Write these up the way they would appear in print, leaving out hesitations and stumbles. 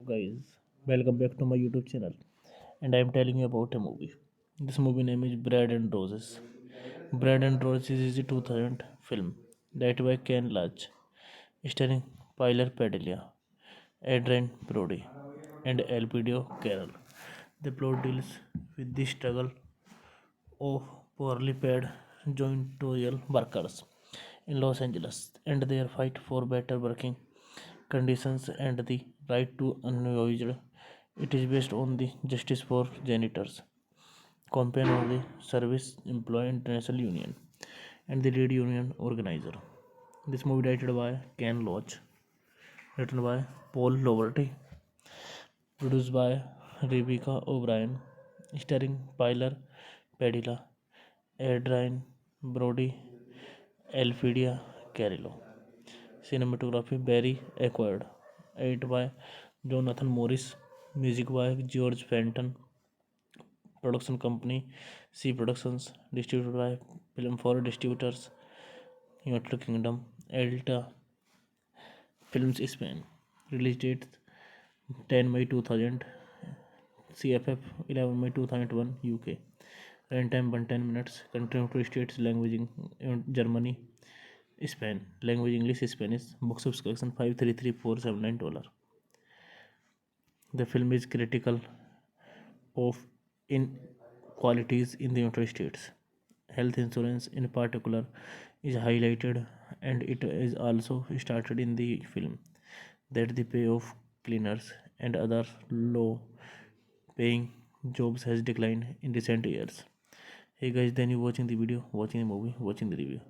Guys, welcome back to my YouTube channel, and I'm telling you about a movie. This movie name is Bread and Roses. Bread and Roses is a 2000 film directed by Ken Loach, starring Pilar Padilla, Adrian Brody, and Elpidio Carroll. The plot deals with the struggle of poorly paid janitorial workers in Los Angeles and their fight for better working conditions and the right to unemployed. It is based on the Justice for Janitors campaign of the Service Employee International Union and the lead union organizer. This movie directed by Ken Loach, written by Paul Loverty, produced by Rebecca O'Brien, starring Pilar Padilla, Adrian Brody, Elfidia Carrillo. Cinematography Barry Acquired. Edited by Jonathan Morris. Music by George Fenton. Production company C Productions. Distributed by Film for Distributors, United Kingdom. Elta Films Spain. Release date 10 May 2000. CFF 11 May 2001 UK. Runtime 110 minutes. Country states language Germany, Spain. Language English, Spanish. Box office collection $533,479. The film is critical of inequalities in the United States. Health insurance, in particular, is highlighted, and it is also stated in the film that the pay of cleaners and other low-paying jobs has declined in recent years. Hey guys, then you watching the video, watching the movie, watching the review.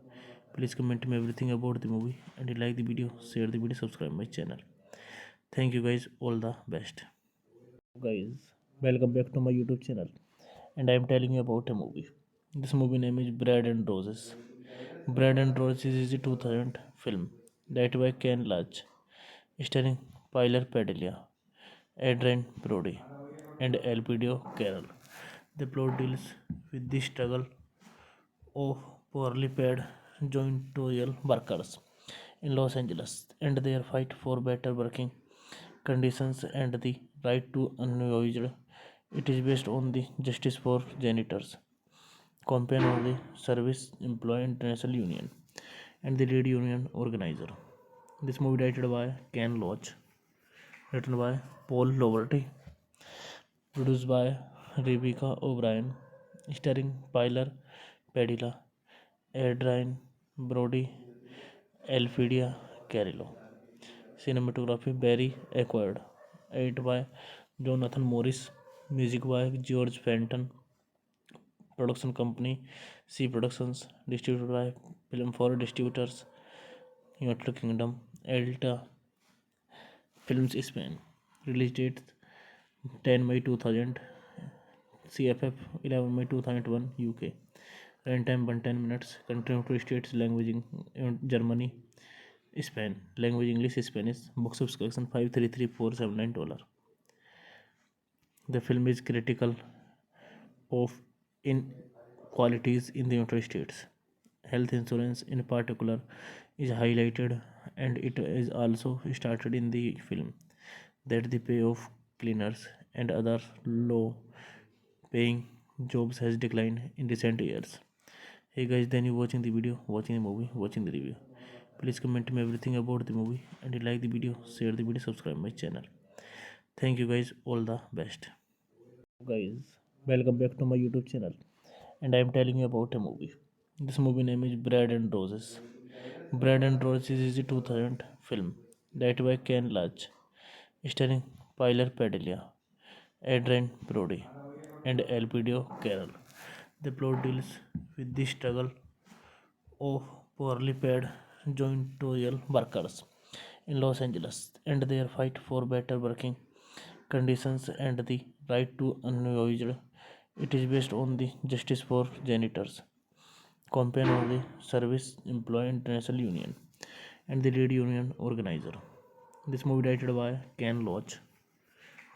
Please comment me everything about the movie, and you like the video, share the video, subscribe my channel. Thank you guys, all the best. Guys, welcome back to my YouTube channel, and I am telling you about a movie. This movie name is Bread and Roses. Bread and Roses is a 2000 film directed by Ken Loach, starring Pilar Padilla, Adrian Brody, and Elpidio Carroll. The plot deals with the struggle of poorly paid janitorial workers in Los Angeles and their fight for better working conditions and the right to unwaged. It is based on the Justice for Janitors campaign of the Service Employee International Union and the lead union organizer. This movie directed by Ken Loach, written by Paul Loverty, produced by Rebecca O'Brien, starring Pilar Padilla, Adrian Brody, Elfidia Carrillo. Cinematography Barry Acquired. Edited by Jonathan Morris. Music by George Fenton. Production company C Productions. Distributed by Film for Distributors, United Kingdom. Elta Films Spain. Release date 10 May 2000. CFF 11 May 2001 UK. Runtime 110 minutes. Country states language Germany, Spain. Language English, Spanish. Box office collection $533,479. The film is critical of inequalities in the United States. Health insurance, in particular, is highlighted, and it is also stated in the film that the pay of cleaners and other low-paying jobs has declined in recent years. Hey guys, then you watching the video, watching the movie, watching the review. Please comment me everything about the movie, and you like the video, share the video, subscribe my channel. Thank you guys, all the best. Guys, welcome back to my YouTube channel, and I am telling you about a movie. This movie name is Bread and Roses. Bread and Roses is a 2000 film directed by Ken Loach, starring Pilar Padilla, Adrian Brody, and Elpidio Carroll. The plot deals with the struggle of poorly paid janitorial workers in Los Angeles and their fight for better working conditions and the right to unwaged. It is based on the Justice for Janitors campaign of the Service Employee International Union and the lead union organizer. This movie directed by Ken Loach,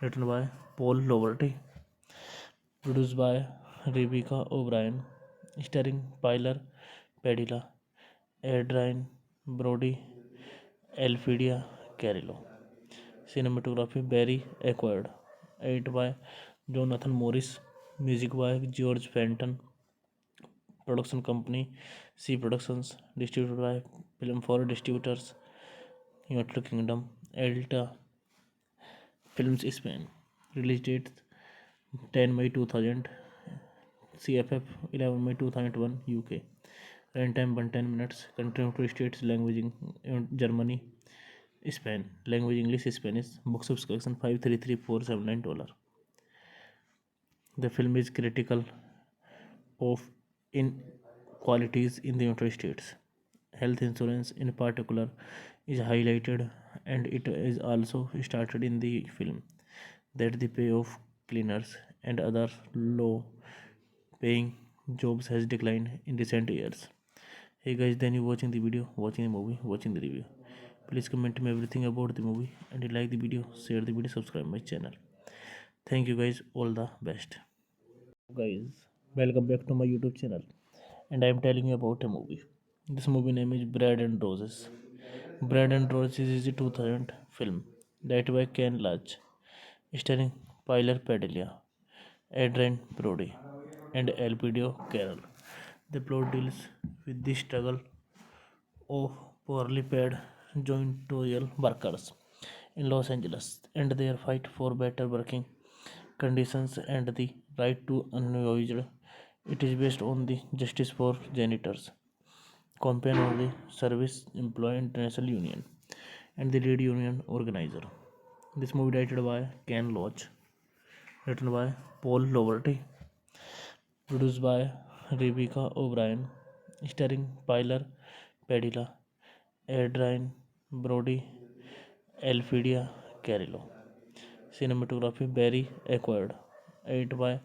written by Paul Loverty, produced by Rebecca O'Brien, starring Pilar Padilla, Adrian Brody, Elfidia Carrillo. Cinematography Barry Acquired. Edited by Jonathan Morris. Music by George Fenton. Production company C Productions. Distributed by Film for Distributors, United Kingdom. Elta Films Spain. Release date 10 May 2000. CFF 11 May 2001 UK. Runtime 110 minutes. Country states language Germany, Spain. Language English, Spanish. Box office collection $533,479. The film is critical of inequalities in the United States. Health insurance, in particular, is highlighted, and it is also stated in the film that the pay of cleaners and other low paying jobs has declined in recent years. Hey guys, then you watching the video, watching the movie, watching the review. Please comment me everything about the movie, and you like the video, share the video, subscribe my channel. Thank you guys, all the best. Guys, welcome back to my YouTube channel, and I am telling you about a movie. This movie name is Bread and Roses. Bread and Roses is a 2000 film directed by Ken Loach, starring Pilar Padilla, Adrian Brody, and Elpidio Carroll. The plot deals with the struggle of poorly paid janitorial workers in Los Angeles and their fight for better working conditions and the right to unwaged. It is based on the Justice for Janitors campaign of the Service Employee International Union and the lead union organizer. This movie directed by Ken Loach, written by Paul Loverty, produced by Rebecca O'Brien, starring Pilar Padilla, Adrian Brody, Elfidia Carrillo. Cinematography Barry Acquired. Edited by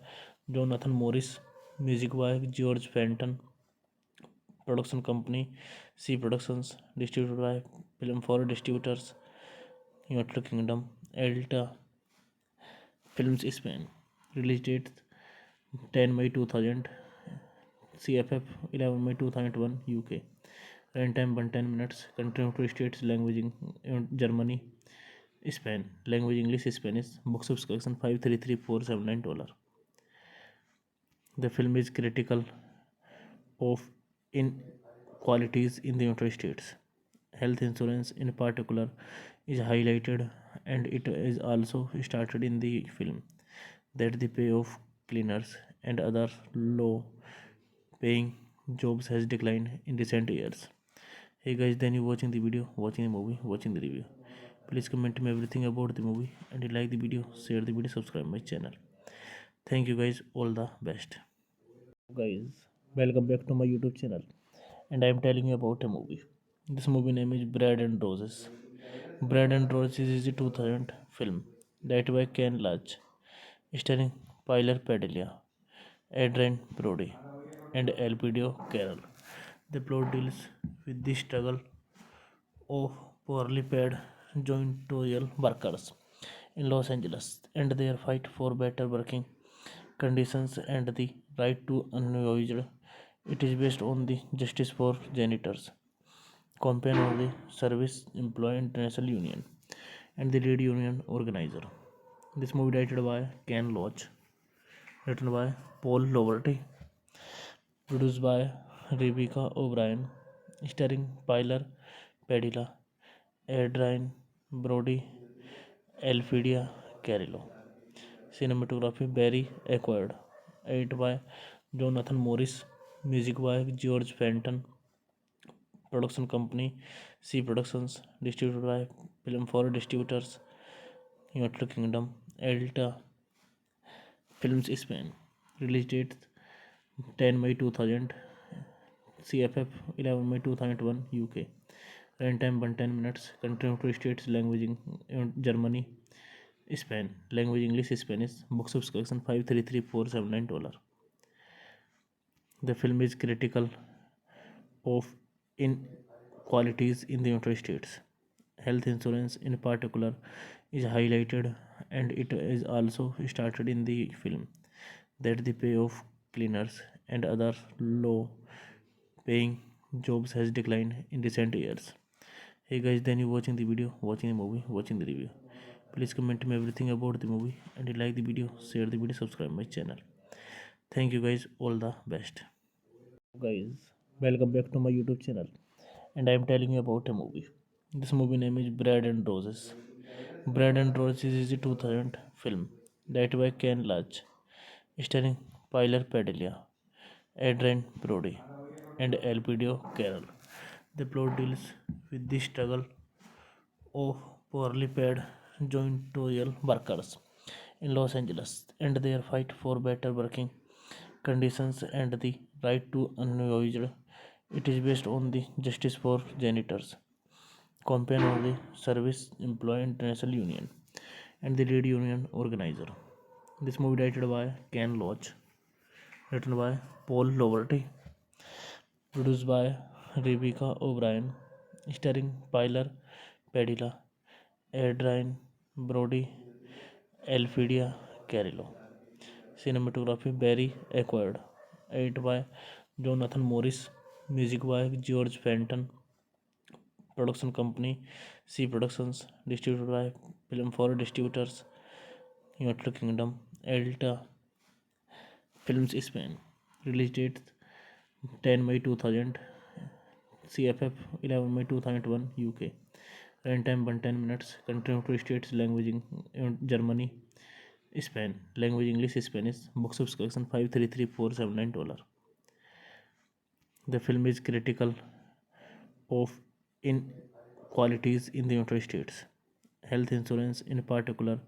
Jonathan Morris. Music by George Fenton. Production company C Productions. Distributed by Film for Distributors. United Kingdom. Elta Films Spain. Release date 10 May 2000. CFF 11 May 2001 UK. Runtime 110 minutes. Country of states. Language Germany. Spain. Language English Spanish. Box office collection $533,479. The film is critical of inequalities in the United States. Health insurance in particular is highlighted, and it is also started in the film that the pay of cleaners and other low paying jobs has declined in recent years. Hey guys, then you watching the video, watching the movie, watching the review. Please comment me everything about the movie, and you like the video, share the video, subscribe my channel. Thank you guys, all the best. Guys, welcome back to my YouTube channel, and I am telling you about a movie. This movie name is Bread and Roses. Bread and Roses is a 2000 film directed by Ken Loach, starring Pilar Padilla, Adrian Brody, and Elpidio Carroll. The plot deals with the struggle of poorly paid janitorial workers in Los Angeles and their fight for better working conditions and the right to unwaged. It is based on the Justice for Janitors campaign of the Service Employee International Union and the lead union organizer. This movie directed by Ken Loach, written by Paul Loverty, produced by Rebecca O'Brien, starring Pilar Padilla, Adrian Brody, Elfidia Carrillo. Cinematography Barry Acquired. Edited by Jonathan Morris. Music by George Fenton. Production company C Productions. Distributed by Film for Distributors. United Kingdom. Elta Films Spain. Release date 10 May 2000. CFF 11 May 2001 UK. Runtime 110 minutes. Country of states. Language Germany. Spain. Language English Spanish. Box office collection $533,479. The film is critical of inequalities in the United States. Health insurance in particular is highlighted, and it is also started in the film that the pay of cleaners and other low paying jobs has declined in recent years. Hey guys, then you watching the video, watching the movie, watching the review. Please comment me everything about the movie, and you like the video, share the video, subscribe my channel. Thank you guys, all the best. Guys, welcome back to my YouTube channel, and I am telling you about a movie. This movie name is Bread and Roses. Bread and Roses is a 2000 film directed by Ken Loach, starring Pilar Padilla, Adrian Brody, and Elpidio Carroll. The plot deals with the struggle of poorly paid janitorial workers in Los Angeles and their fight for better working conditions and the right to unwaged. It is based on the Justice for Janitors campaign of the Service Employee International Union and the lead union organizer. This movie directed by Ken Loach, written by Paul Loverty, produced by Rebecca O'Brien, starring Pilar Padilla, Adrian Brody, Elfidia Carrillo. Cinematography Barry Acquired. Edited by Jonathan Morris. Music by George Fenton. Production company C Productions. Distributed by Film for Distributors. United Kingdom. Elta Films Spain. Release date 10 May 2000. CFF 11 May 2001 UK. Runtime 110 minutes. Country of states. Language Germany. Spain. Language English Spanish. Box office collection $533,479. The film is critical of inequalities in the United States. Health insurance, in particular,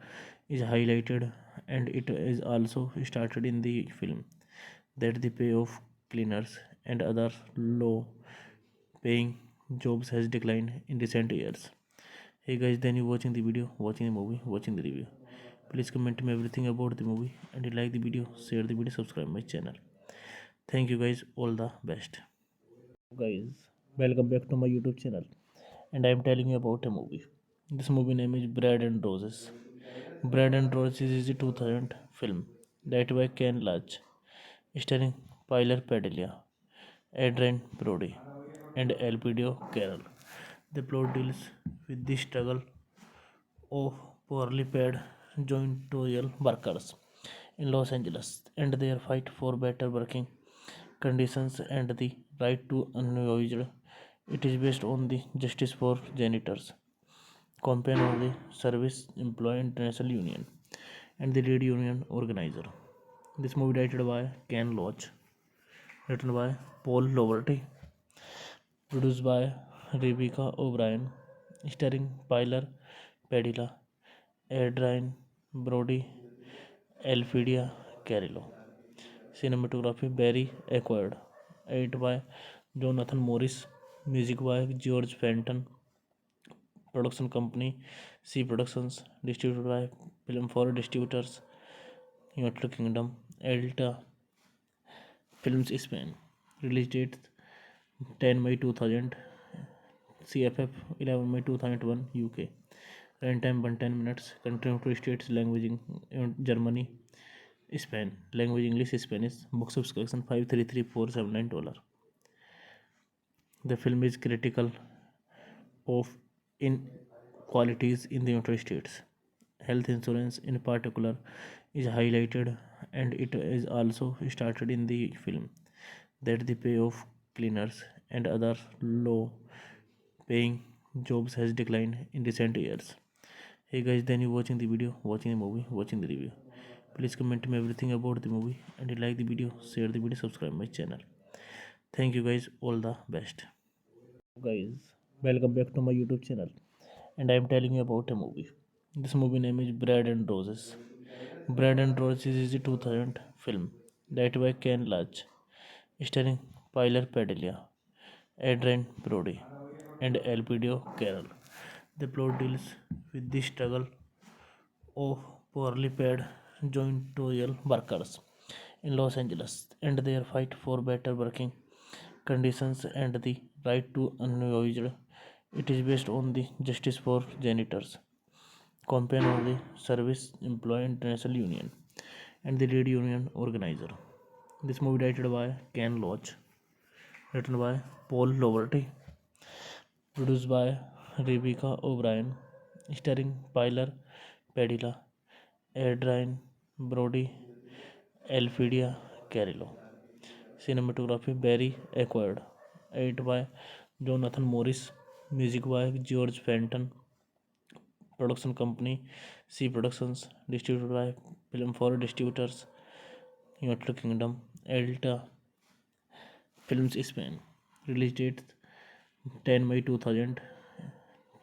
is highlighted, and it is also started in the film that the pay of cleaners and other low-paying jobs has declined in recent years. Hey guys, then you watching the video, watching the movie, watching the review. Please comment me everything about the movie, and you like the video, share the video, subscribe my channel. Thank you guys, all the best. Guys, welcome back to my YouTube channel, and I am telling you about a movie. This movie name is Bread and Roses. Bread and Roses is a 2000 film directed by Ken Loach, starring Pilar Padilla, Adrian Brody, and Elpidio Carroll. The plot deals with the struggle of poorly paid janitorial workers in Los Angeles and their fight for better working conditions and the right to unemployed. It is based on the Justice for Janitors campaign of the Service Employee International Union and the lead union organizer. This movie directed by Ken Loach, written by Paul Loverty, produced by Rebecca O'Brien, starring Pilar Padilla, Adrian Brody, Elfidia Carrillo. Cinematography Barry Acquired. Edited by Jonathan Morris. Music by George Fenton. Production company C Productions. Distributed by Film for Distributors. United Kingdom. Elta Films Spain. Release date 10 May 2000. CFF 11 May 2001 UK. Runtime 110 minutes. Country of states. Language Germany. Spain. Language English Spanish. Box office collection $533,479. The film is critical of inequalities in the United States. Health insurance, in particular, is highlighted, and it is also started in the film that the pay of cleaners and other low-paying jobs has declined in recent years. Hey guys, then you watching the video, watching the movie, watching the review. Please comment me everything about the movie, and you like the video, share the video, subscribe my channel. Thank you guys, all the best. Guys, welcome back to my YouTube channel, and I am telling you about a movie. This movie name is Bread and Roses. Bread and Roses is a 2000 film directed by Ken Loach, starring Pilar Padilla, Adrian Brody, and Elpidio Carroll. The plot deals with the struggle of poorly paid janitorial workers in Los Angeles and their fight for better working conditions and the right to unemployed. It is based on the Justice for Janitors campaign of the Service Employee International Union and the lead union organizer. This movie directed by Ken Loach, written by Paul Loverty, produced by Rebecca O'Brien, starring Pilar Padilla, Adrian Brody, Elfidia Carrillo. Cinematography Barry Acquired. Edited by Jonathan Morris. Music by George Fenton. Production company C Productions. Distributed by Film for Distributors. United Kingdom. Elta Films Spain. Release date 10 May 2000.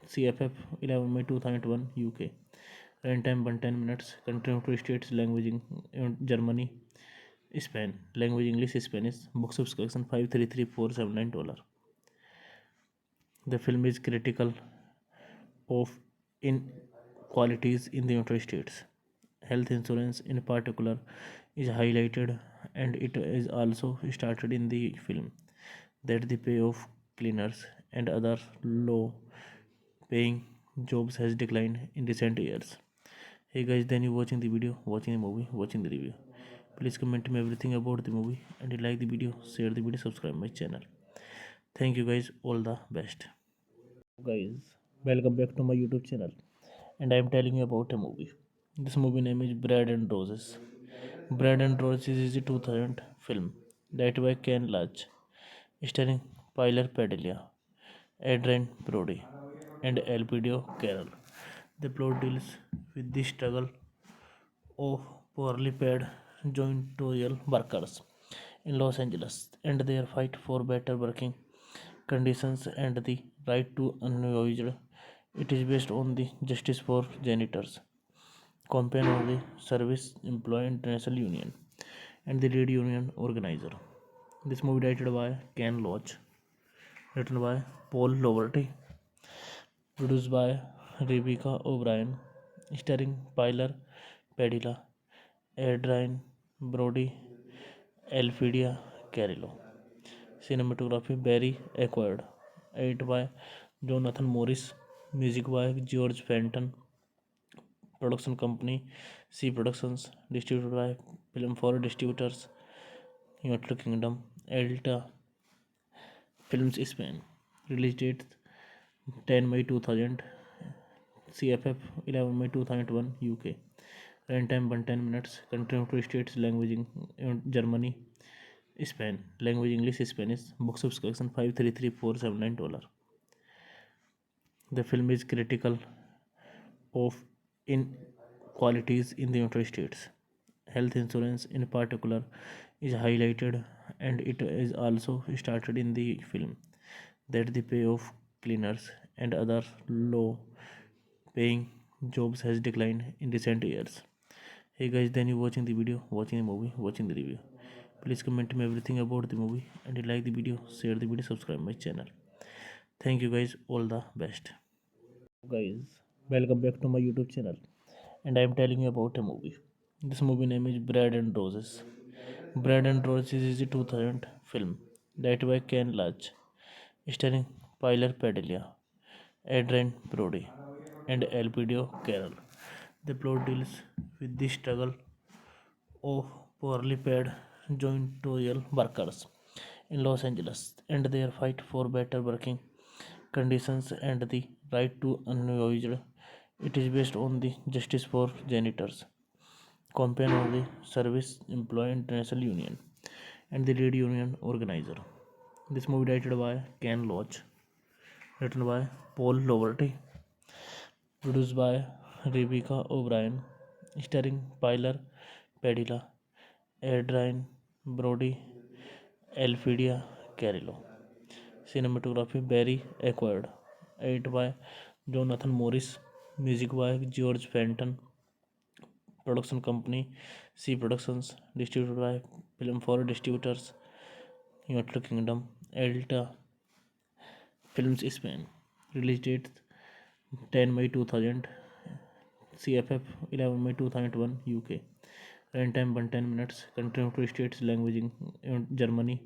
CFF 11 May 2001 UK. Runtime 110 minutes. Country of states. Language Germany. Spain. Language English Spanish. Box office collection $533,479. The film is critical of inequalities in the United States. health insurance in particular is highlighted, and it is also started in the film that the pay of cleaners and other low paying jobs has declined in recent years. Hey guys, then you watching the video, watching the movie, watching the review. Please comment me everything about the movie, and you like the video, share the video, subscribe my channel. Thank you guys, all the best. Guys, welcome back to my YouTube channel, and I am telling you about a movie. This movie name is Bread and Roses. Bread and Roses is a 2000 film directed by Ken Loach, starring Pilar Padilla, Adrian Brody, and Elpidio Carroll. The plot deals with the struggle of poorly paid janitorial workers in Los Angeles and their fight for better working conditions and the right to unemployed. It is based on the Justice for Janitors campaign of the Service Employee International Union and the lead union organizer. This movie directed by Ken Loach, written by Paul Loverty, produced by Rebecca O'Brien, starring Pilar Padilla, Adrian Brody, Elfidia Carrillo. Cinematography Barry acquired. Edited by Jonathan Morris. Music by George Fenton. Production company C Productions. Distributed by Film for Distributors, United Kingdom. Elta Films Spain. Release date 10 May 2000. CFF 11 May 2001 UK. Runtime 110 minutes. Country states language in Germany, Spain. Language English, Spanish. Box office collection $533,479. The film is critical of inequalities in the United States. Health insurance in particular is highlighted, and it is also started in the film that the pay of cleaners and other low paying jobs has declined in recent years. Hey guys, then you watching the video, watching the movie, watching the review. Please comment me everything about the movie, and you like the video, share the video, subscribe my channel. Thank you guys, all the best. Guys, welcome back to my YouTube channel, and I am telling you about a movie. This movie name is Bread and Roses. Bread and Roses is a 2000 film directed by Ken Loach, starring Pilar Padilla, Adrian Brody, and Elpidio Carroll. The plot deals with the struggle of poorly paid janitorial workers in Los Angeles and their fight for better working conditions and the right to unemployed. It is based on the Justice for Janitors campaign of the Service Employee International Union and the lead union organizer. This movie directed by Ken Loach, written by Paul Loverty, produced by Rebecca O'Brien, starring Pilar Padilla, Adrian Brody, Elfidia Carrillo. Cinematography Barry acquired. Edited by Jonathan Morris. Music by George Fenton. Production company C Productions. Distributed by Film for Distributors, United Kingdom. Elta Films Spain. Release date 10 May 2000. CFF 11 May 2001 UK. Runtime 110 minutes. Country states language in Germany,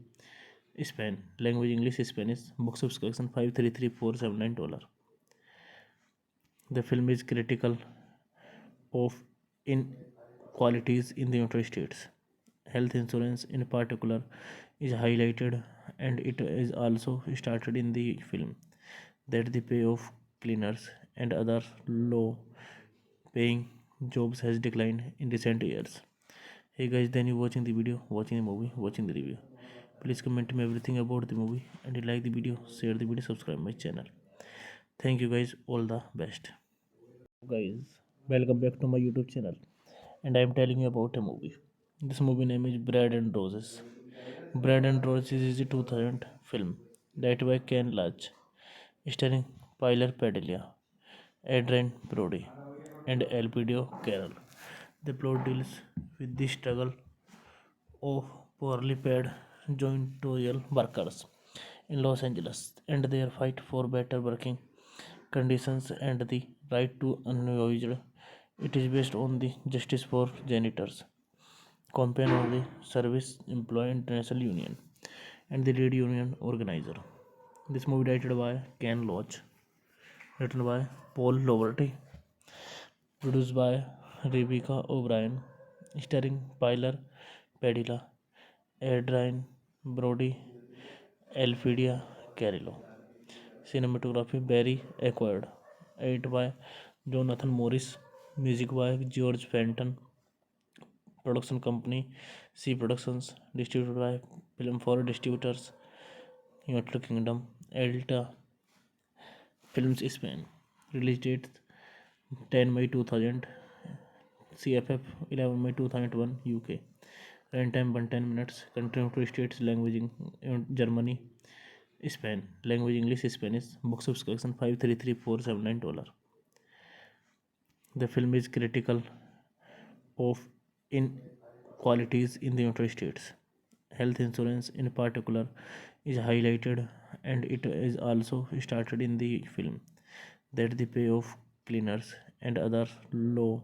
Spain. Language English, Spanish. Box office collection $533,479. The film is critical of inequalities in the United States. Health insurance in particular is highlighted, and it is also started in the film that the pay of cleaners and other low paying jobs has declined in recent years. Hey guys, then you watching the video, watching the movie, watching the review. Please comment me everything about the movie, and you like the video, share the video, subscribe my channel. Thank you guys, all the best. Guys, welcome back to my YouTube channel, and I am telling you about a movie. This movie name is Bread and Roses. Bread and Roses is a 2000 film directed by Ken Loach, starring Pilar Padilla, Adrian Brody, and Elpidio Carroll. The plot deals with the struggle of poorly paid janitorial workers in Los Angeles and their fight for better working conditions and the right to unemployed. It is based on the Justice for Janitors campaign of the Service Employee International Union and the lead union organizer. This movie directed by Ken Loach, written by Paul Loverty, produced by Rebecca O'Brien, starring Pilar Padilla, Adrian Brody, Elfidia Carrillo. Cinematography Barry Acquired. Edited by Jonathan Morris. Music by George Fenton. Production company C Productions. Distributed by Film for Distributors, United Kingdom. Elta Films Spain. Release date 10 May 2000. CFF 11 May 2001 UK. Runtime 110 minutes. Country to states language Germany, Spain. Language English, Spanish. Box office collection $533,479. The film is critical of inequalities in the United States. Health insurance, in particular, is highlighted, and it is also stated in the film that the pay of cleaners and other low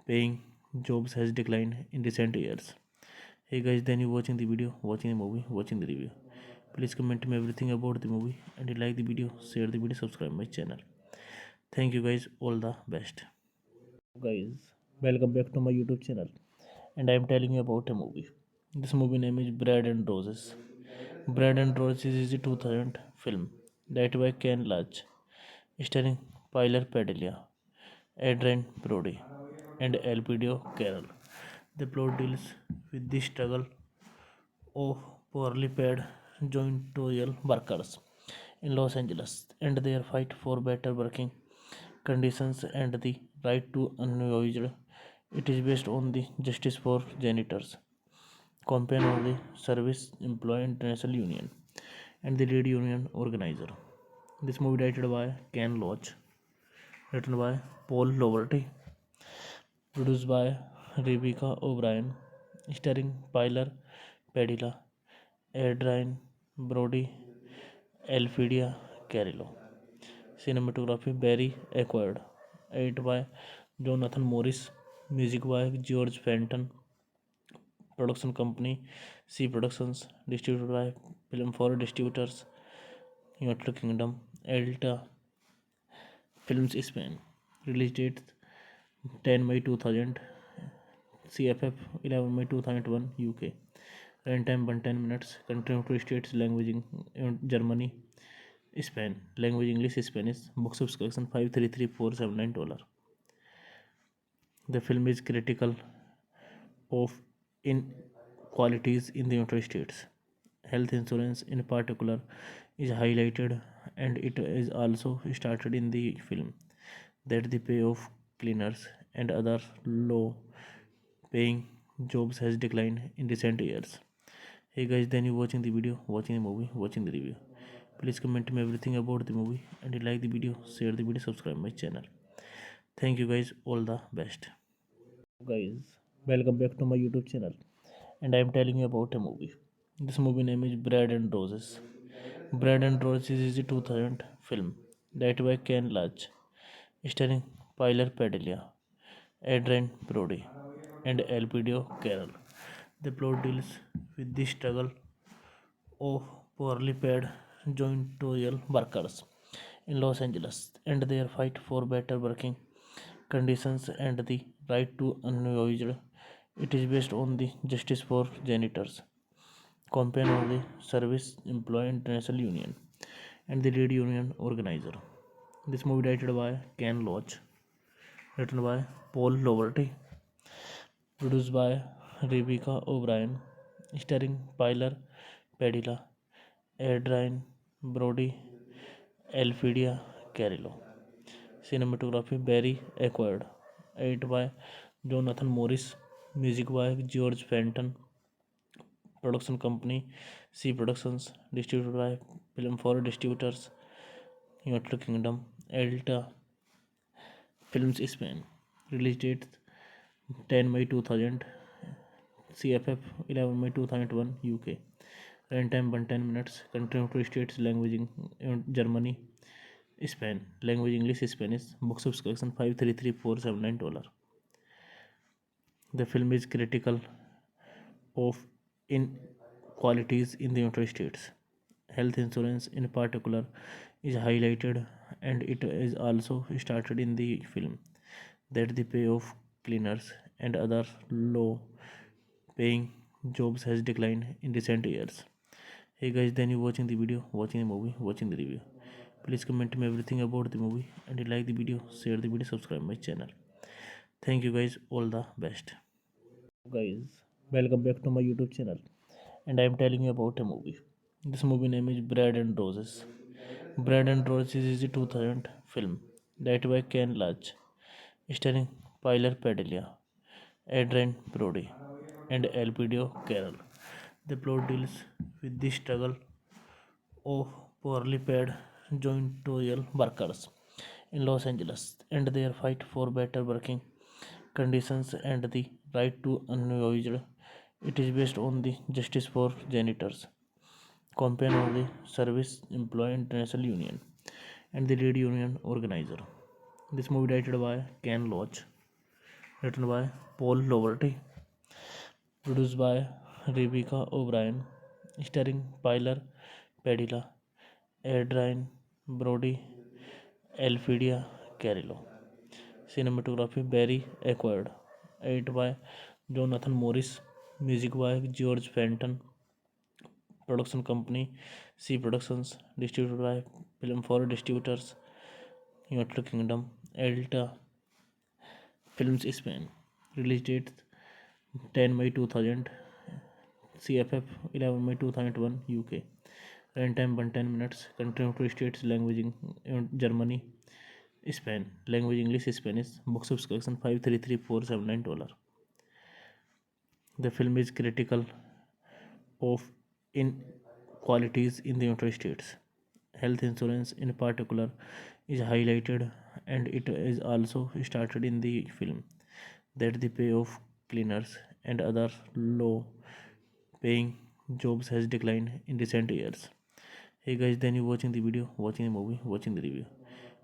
paying jobs has declined in recent years. Hey guys, then you watching the video, watching the movie, watching the review. Please comment me everything about the movie, and you like the video, share the video, subscribe my channel. Thank you guys, all the best. Guys, welcome back to my YouTube channel, and I am telling you about a movie. This movie name is Bread and Roses. Bread and Roses is a 2000 film directed by Ken Loach, starring Pilar Padilla, Adrian Brody, and Elpidio Carroll. The plot deals with the struggle of poorly paid janitorial workers in Los Angeles and their fight for better working conditions and the right to unused. It is based on the Justice for Janitors campaign of the Service Employee International Union and the lead union organizer. This movie directed by Ken Loach, written by Paul Loverty, produced by Rebecca O'Brien, starring Pilar Padilla, Adrian Brody, Elfidia Carrillo. Cinematography Barry Acquired. Edited by Jonathan Morris. Music by George Fenton. Production company C Productions. Distributed by Film for Distributors, United Kingdom. Elta Films Spain. Release date 10 May 2000. CFF 11 May 2001 UK. Runtime 110 minutes. Country to states language Germany, Spain. Language English, Spanish. Box office collection $533,479. The film is critical of inequalities in the United States. Health insurance, in particular, is highlighted, and it is also stated in the film that the pay of cleaners and other low paying jobs has declined in recent years. Hey guys, then you watching the video, watching the movie, watching the review. Please comment me everything about the movie, and you like the video, share the video, subscribe my channel. Thank you guys, all the best. Guys, welcome back to my YouTube channel, and I am telling you about a movie. This movie name is Bread and Roses. Bread and Roses is a 2000 film directed by Ken Loach, starring Pilar Padilla, Adrian Brody, and Elpidio Carroll. The plot deals with the struggle of poorly paid janitorial workers in Los Angeles and their fight for better working conditions and the right to unused. It is based on the Justice for Janitors campaign of the Service Employee International Union and the lead union organizer. This movie directed by Ken Loach, written by Paul Loverty, produced by Rebecca O'Brien, starring Pilar Padilla, Adrian Brody, Elfidia Carrillo. Cinematography Barry Acquired. Edited by Jonathan Morris. Music by George Fenton. Production company C Productions. Distributed by Film for Distributors, United Kingdom. Elta Films Spain. Release date 10 May 2000. CFF 11 May 2001 UK. Runtime 110 minutes. Country to states language Germany, Spain. Language English Spanish. Box office collection $533,479. The film is critical of inequalities in the United States. Health insurance, in particular, is highlighted, and it is also started in the film that the pay of cleaners and other low paying jobs has declined in recent years. Hey guys, then you watching the video, watching the movie, watching the review. Please comment me everything about the movie, and you like the video, share the video, subscribe my channel. Thank you guys, all the best. Guys, welcome back to my YouTube channel, and I am telling you about a movie. This movie name is Bread and Roses. Bread and Roses is a 2000 film directed by Ken Loach, starring Pilar Padilla, Adrian Brody, and Elpidio Carroll. The plot deals with the struggle of poorly paid janitorial workers in Los Angeles and their fight for better working conditions and the right to unwaged. It is based on the Justice for Janitors campaign of the Service Employee International Union and the lead union organizer. This movie directed by Ken Loach, written by Paul Loverty, produced by Rebecca O'Brien, starring Pilar Padilla, Adrian Brody, Elfidia Carrillo. Cinematography Barry Acquired. Edited by Jonathan Morris. Music by George Fenton. Production company C Productions. Distributed by Film for Distributors, United Kingdom. Elta Films Spain. Release date 10 May 2000. CFF 11 May 2001 UK. Runtime 110 minutes. Country of States. Language Germany. Spain. Language English Spanish. Box office collection $533,479. The film is critical of inequalities in the United States. Health insurance, in particular, is highlighted, and it is also started in the film that the pay of cleaners and other low paying jobs has declined in recent years. Hey guys, then you watching the video, watching the movie, watching the review.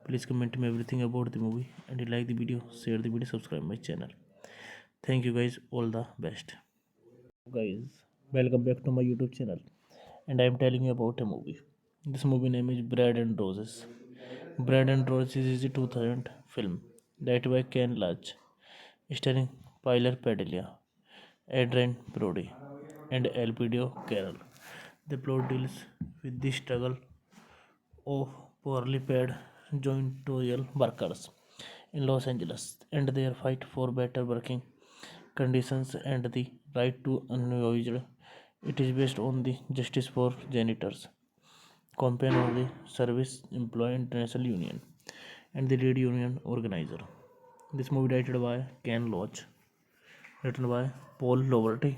Please comment me everything about the movie, and you like the video, share the video, subscribe my channel. Thank you guys, all the best. Guys, welcome back to my YouTube channel, and I am telling you about a movie. This movie name is Bread and Roses. Bread and Roses is a 2000 film directed by Ken Loach, starring Pilar Padilla, Adrian Brody, and Elpidio Carroll. The plot deals with the struggle of poorly paid janitorial workers in Los Angeles and their fight for better working conditions and the right to unwaged. It is based on the Justice for Janitors campaign of the Service Employee International Union and the lead union organizer. This movie directed by Ken Loach, written by Paul Loverty,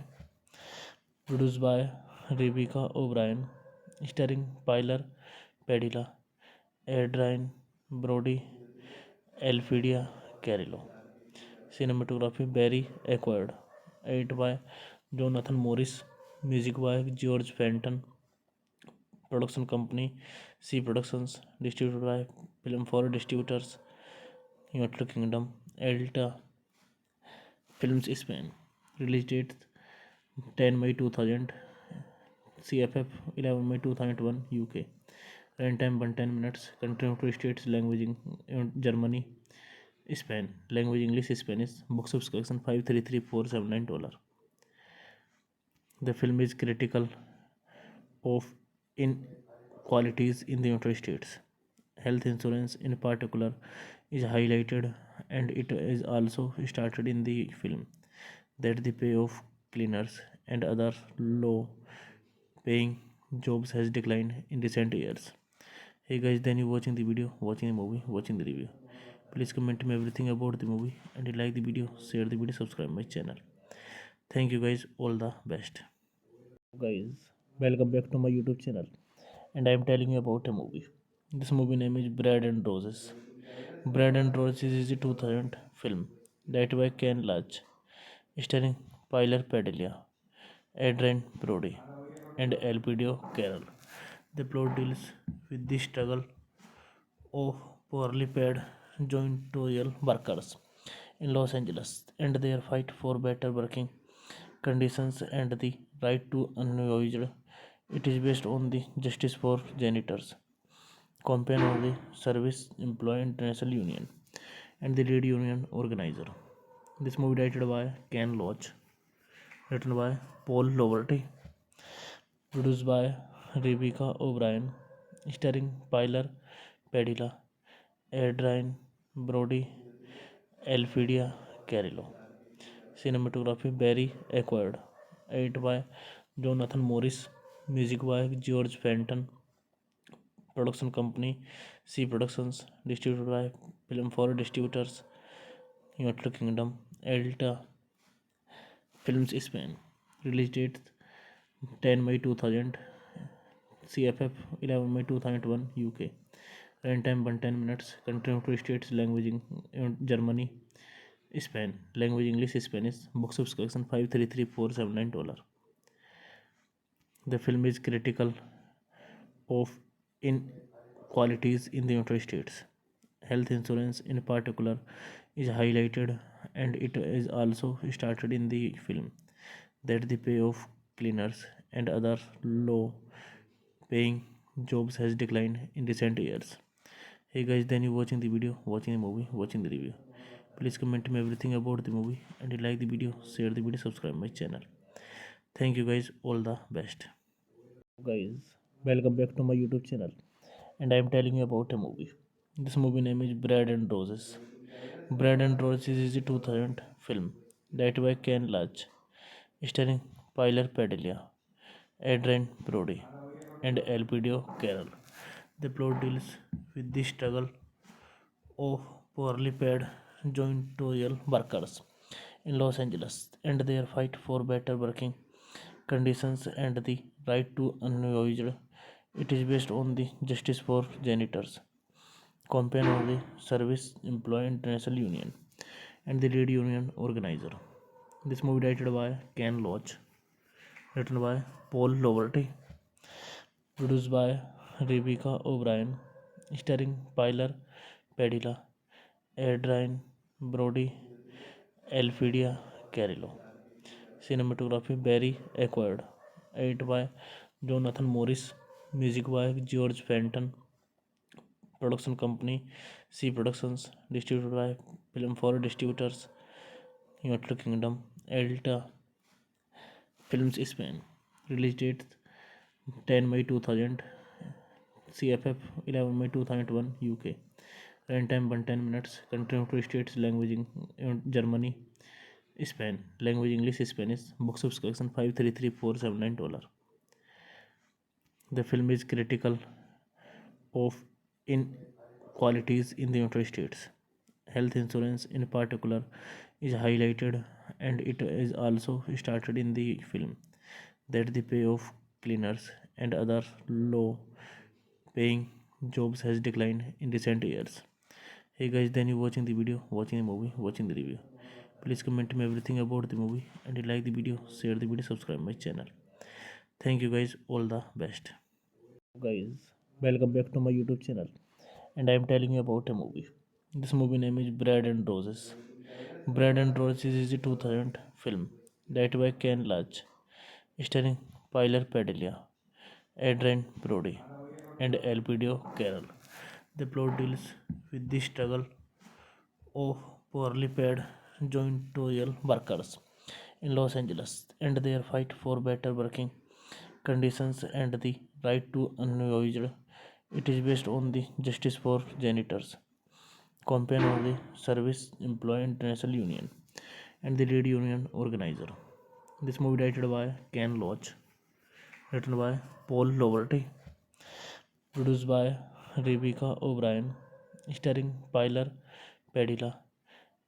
produced by Rebecca O'Brien, starring Pilar Padilla, Adrian Brody, Elfidia Carrillo. Cinematography Barry Acquired. Edited by Jonathan Morris. Music by George Fenton. Production company C Productions. Distributed by Film for Distributors, United Kingdom. Elta Films Spain. Release date 10 May 2000. CFF 11 May 2001 UK. Runtime 110 minutes. Country of States. Language Germany. Spain. Language English Spanish. Box office collection $533,479. The film is critical of inequalities in the United States. Health insurance, in particular, is highlighted, and it is also started in the film that the pay of cleaners and other low paying jobs has declined in recent years. Hey guys, then you watching the video, watching the movie, watching the review. Please comment me everything about the movie, and you like the video, share the video, subscribe my channel. Thank you guys, all the best. Guys, welcome back to my YouTube channel, and I am telling you about a movie. This movie name is Bread and Roses. Bread and Roses is a 2000 film directed by Ken Loach, starring Pilar Padilla, Adrian Brody, and Elpidio Carroll. The plot deals with the struggle of poorly paid janitorial workers in Los Angeles and their fight for better working conditions and the right to unused. It is based on the Justice for Janitors campaign of the Service Employee International Union and the lead union organizer. This movie directed by Ken Loach, written by Paul Loverty, produced by Rebecca O'Brien, starring Pilar Padilla, Adrian Brody, Elfidia Carrillo. Cinematography Barry Acquired. Edited by Jonathan Morris. Music by George Fenton. Production company C Productions. Distributed by Film for Distributors. United Kingdom. Elta Films Spain. Release date 10 May 2000. CFF 11 May 2001 UK. Runtime 110 minutes. Country of states. Language Germany. Spain. Language English Spanish. Box office collection $533,479. The film is critical of inequalities in the United States. Health insurance, in particular, is highlighted, and it is also started in the film that the pay of cleaners and other low-paying jobs has declined in recent years. Hey guys, then you watching the video, watching the movie, watching the review. Please comment me everything about the movie, and you like the video, share the video, subscribe my channel. Thank you guys, all the best. Guys, welcome back to my YouTube channel, and I am telling you about a movie. This movie name is Bread and Roses. Bread and Roses is a 2000 film directed by Ken Loach, starring Pilar Padilla, Adrian Brody, and Elpidio Carroll. The plot deals with the struggle of poorly paid janitorial workers in Los Angeles and their fight for better working conditions and the right to unused. It is based on the Justice for Janitors campaign of the Service Employee International Union and the lead union organizer. This movie directed by Ken Loach, written by Paul Loverty, produced by Rebecca O'Brien, starring Pilar Padilla, Adrian Brody, Elfidia Carrillo. Cinematography Barry Acquired. Edited by Jonathan Morris. Music by George Fenton. Production company C Productions. Distributed by Film for Distributors. United Kingdom. Elta Films Spain. Release date 10 May 2000. CFF 11 May 2001 UK. Runtime 110 minutes. Country of states. Language Germany. Spain. Language English Spanish. Box office collection $533,479. The film is critical of inequalities in the United States. Health insurance, in particular, is highlighted, and it is also started in the film that the pay of cleaners and other low-paying jobs has declined in recent years. Hey guys, then you watching the video, watching the movie, watching the review. Please comment me everything about the movie, and you like the video, share the video, subscribe my channel. Thank you guys, all the best. Guys, welcome back to my YouTube channel, and I am telling you about a movie. This movie name is Bread and Roses. Bread and Roses is a 2000 film directed by Ken Loach, starring Pilar Padilla, Adrian Brody, and Elpidio Carroll. The plot deals with the struggle of poorly paid janitorial workers in Los Angeles and their fight for better working conditions and the right to unused. It is based on the Justice for Janitors campaign of the Service Employee International Union and the lead union organizer. This movie directed by Ken Loach, written by Paul Loverty, produced by Rebecca O'Brien, starring Pilar Padilla,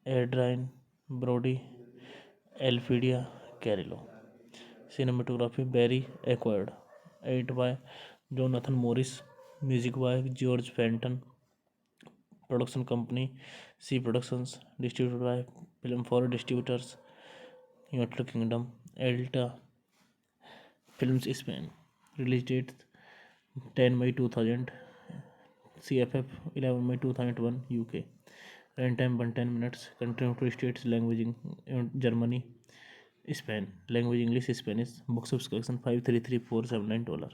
Adrian Brody, Elfidia Carrillo. Cinematography Barry Acquired. Edited by Jonathan Morris. Music by George Fenton. Production company C Productions. Distributed by Film for Distributors. United Kingdom. Elta Films Spain. Release date 10 May 2000. CFF 11 May 2001 UK. Runtime 110 minutes. Country of states. Language Germany, Spain. Language English, Spanish. Box office collection $533,479.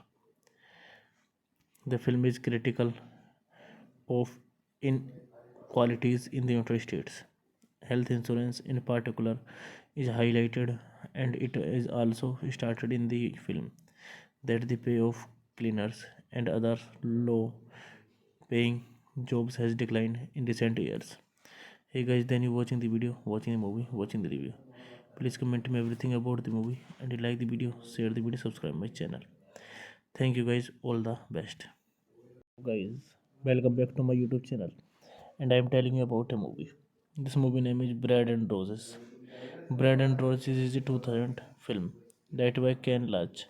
The film is critical of inequalities in the United States. Health insurance, in particular, is highlighted, and it is also started in the film that the pay of cleaners and other low paying jobs has declined in recent years. Hey guys, then you watching the video, watching the movie, watching the review. Please comment me everything about the movie, and you like the video, share the video, subscribe my channel. Thank you guys, all the best. Guys, welcome back to my YouTube channel, and I am telling you about a movie. This movie name is Bread and Roses. Bread and Roses is a 2000 film directed by Ken Loach,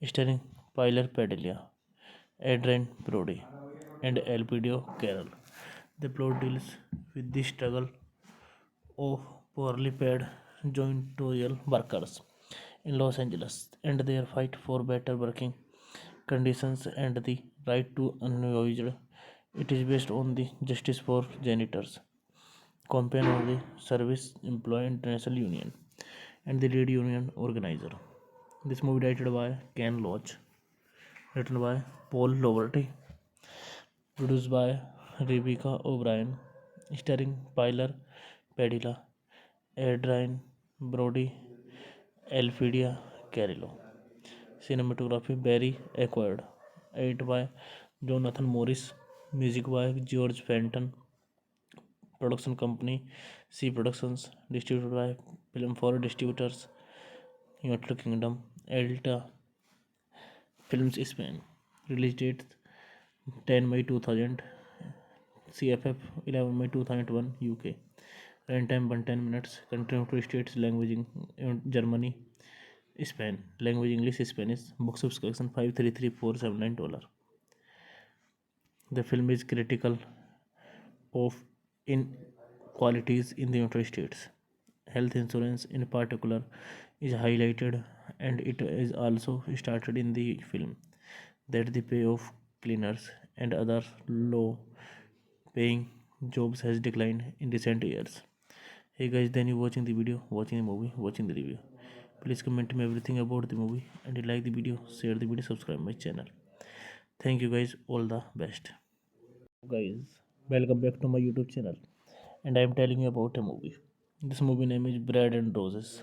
starring Pilar Padilla, Adrian Brody, and Elpidio Carroll. The plot deals with the struggle of poorly paid janitorial workers in Los Angeles and their fight for better working conditions and the right to unwaged. It is based on the Justice for Janitors campaign of the Service Employee International Union and the lead union organizer. This movie directed by Ken Loach, written by Paul Loverty, produced by Rebecca O'Brien, starring Pilar Padilla, Adrian Brody, Elfidia Carrillo. Cinematography Barry Acquired. Edited by Jonathan Morris. Music by George Fenton. Production company C Productions. Distributed by Film for Distributors, United Kingdom. Elta Films, Spain. Release date 10 May 2000. CFF 11 May 2001 UK. Runtime 110 minutes. Country of states. Language Germany, Spain. Language English, Spanish. Box office collection $533,479. The film is critical of inequalities in the United States. Health insurance, in particular, is highlighted, and it is also started in the film that the pay of cleaners and other low paying jobs has declined in recent years. Hey guys, then you watching the video, watching the movie, watching the review. Please comment me everything about the movie, and you like the video, share the video, subscribe my channel. Thank you guys, all the best. Guys, welcome back to my YouTube channel, and I am telling you about a movie. This movie name is Bread and Roses.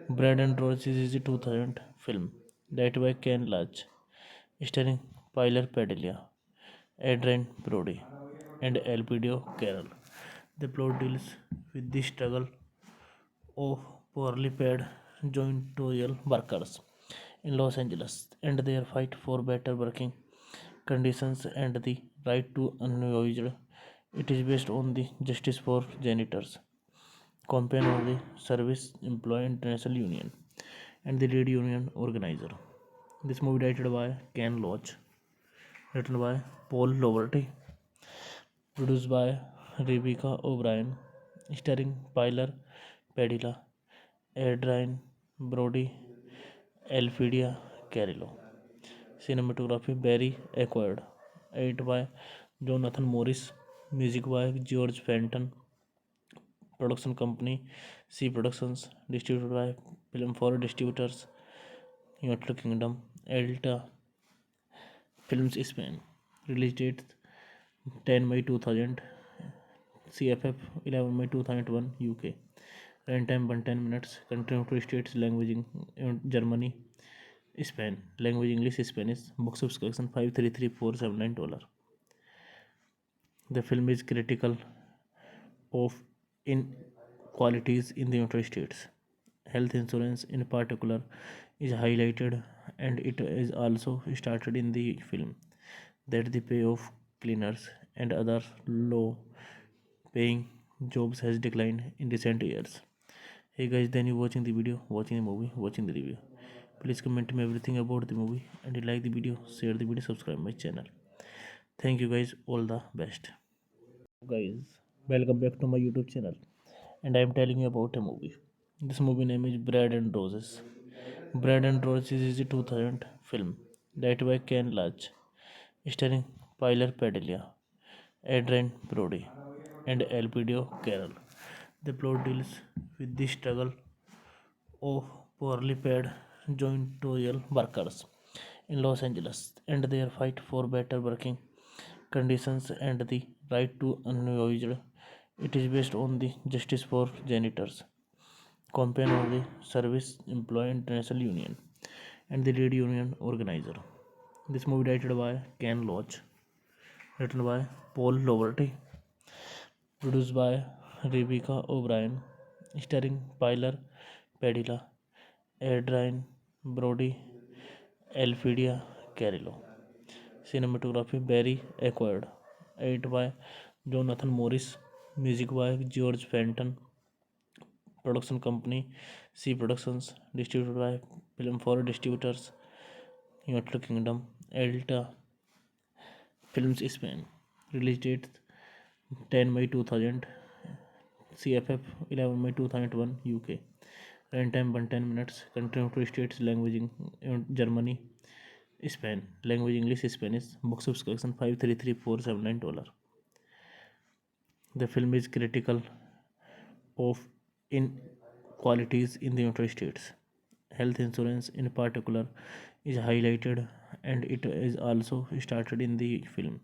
Bread and Roses is a 2000 film directed by Ken Loach, starring Pilar Padilla, Adrian Brody, and Elpidio Carroll. The plot deals with the struggle of poorly paid janitorial workers in Los Angeles and their fight for better working conditions and the right to unwaged. It is based on the Justice for Janitors campaign of the Service Employee International Union and the lead union organizer. This movie directed by Ken Loach, written by Paul Loverty, produced by Rebecca O'Brien, starring Pilar Padilla, Adrian Brody, Elfidia Carrillo. Cinematography Barry Acquired. Edited by Jonathan Morris. Music by George Fenton. Production company C Productions. Distributed by Film for Distributors, United Kingdom. Elta Films, Spain. Release date 10 May 2000. CFF 11 May 2001 UK. Runtime 110 minutes. Country of states. Language Germany, Spain. Language English, Spanish. Box office collection $533,479. The film is critical of inequalities in the United States. Health insurance, in particular, is highlighted, and it is also started in the film that the pay of cleaners and other low paying jobs has declined in recent years. Hey guys, then you watching the video, watching the movie, watching the review. Please comment me everything about the movie, and you like the video, share the video, subscribe my channel. Thank you guys, all the best. Guys, welcome back to my YouTube channel, and I am telling you about a movie. This movie name is Bread and Roses. Bread and Roses is a 2000 film directed by Ken Loach, starring Pilar Padilla, Adrian Brody, and Elpidio Carroll. The plot deals with the struggle of poorly paid janitorial workers in Los Angeles and their fight for better working conditions and the right to unused. It is based on the Justice for Janitors campaign of the Service Employee International Union and the lead union organizer. This movie directed by Ken Loach, written by Paul Loverty, produced by Rebecca O'Brien, starring Pilar Padilla, Adrian Brody, Elfidia Carrillo. Cinematography Barry Acquired. Edited by Jonathan Morris. Music by George Fenton. Production company C Productions. Distributed by Film for Distributors. United Kingdom. Elta Films Spain. Release date 10 May 2000. CFF 11 May 2001 UK. Runtime 110 minutes. Country of states. Language Germany. Spain. Language English Spanish. Box office collection $533,479. The film is critical of inequalities in the United States. Health insurance, in particular, is highlighted, and it is also stated in the film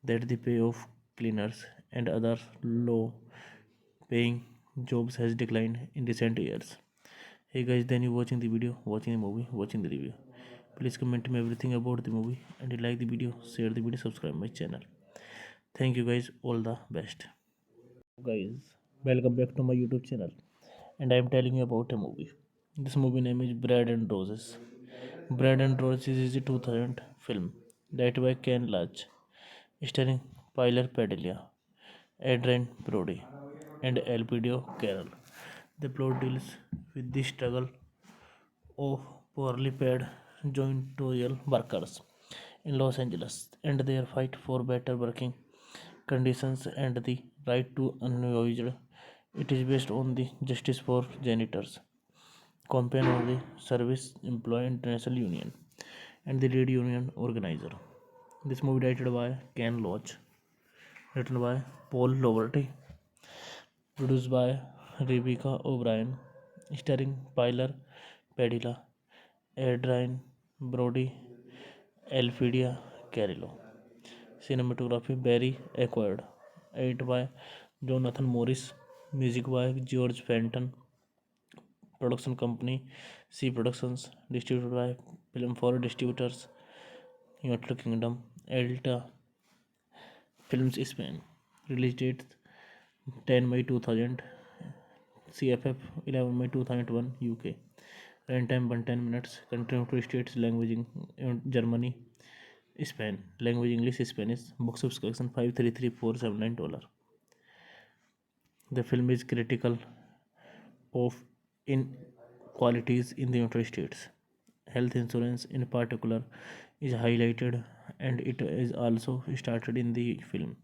that the pay of cleaners and other low-paying jobs has declined in recent years. Hey guys, then you watching the video, watching the movie, watching the review. Please comment me everything about the movie, and you like the video, share the video, subscribe my channel. Thank you guys, all the best. Guys, welcome back to my YouTube channel, and I am telling you about a movie. This movie name is Bread and Roses. Bread and Roses is a 2000 film directed by Ken Loach, starring Pilar Padilla, Adrian Brody, and Elpidio Carroll. The plot deals with the struggle of poorly paid janitorial workers in Los Angeles and their fight for better working conditions and the right to unused. It is based on the Justice for Janitors campaign of the Service Employee International Union and the lead union organizer. This movie directed by Ken Loach, written by Paul Loverty, produced by Rebecca O'Brien, starring Pilar Padilla, Adrian Brody, Elfidia Carrillo. Cinematography Barry Acquired. Edited by Jonathan Morris. Music by George Fenton. Production company C Productions. Distributed by Film for Distributors. United Kingdom. Elta Films Spain. Release date 10 May 2000. CFF 11 May 2001 UK. Runtime 110 minutes. Country of states. Language Germany. Spain. Language English Spanish. Box office collection $533,479. The film is critical of inequalities in the United States. Health insurance, in particular, is highlighted, and it is also stated in the film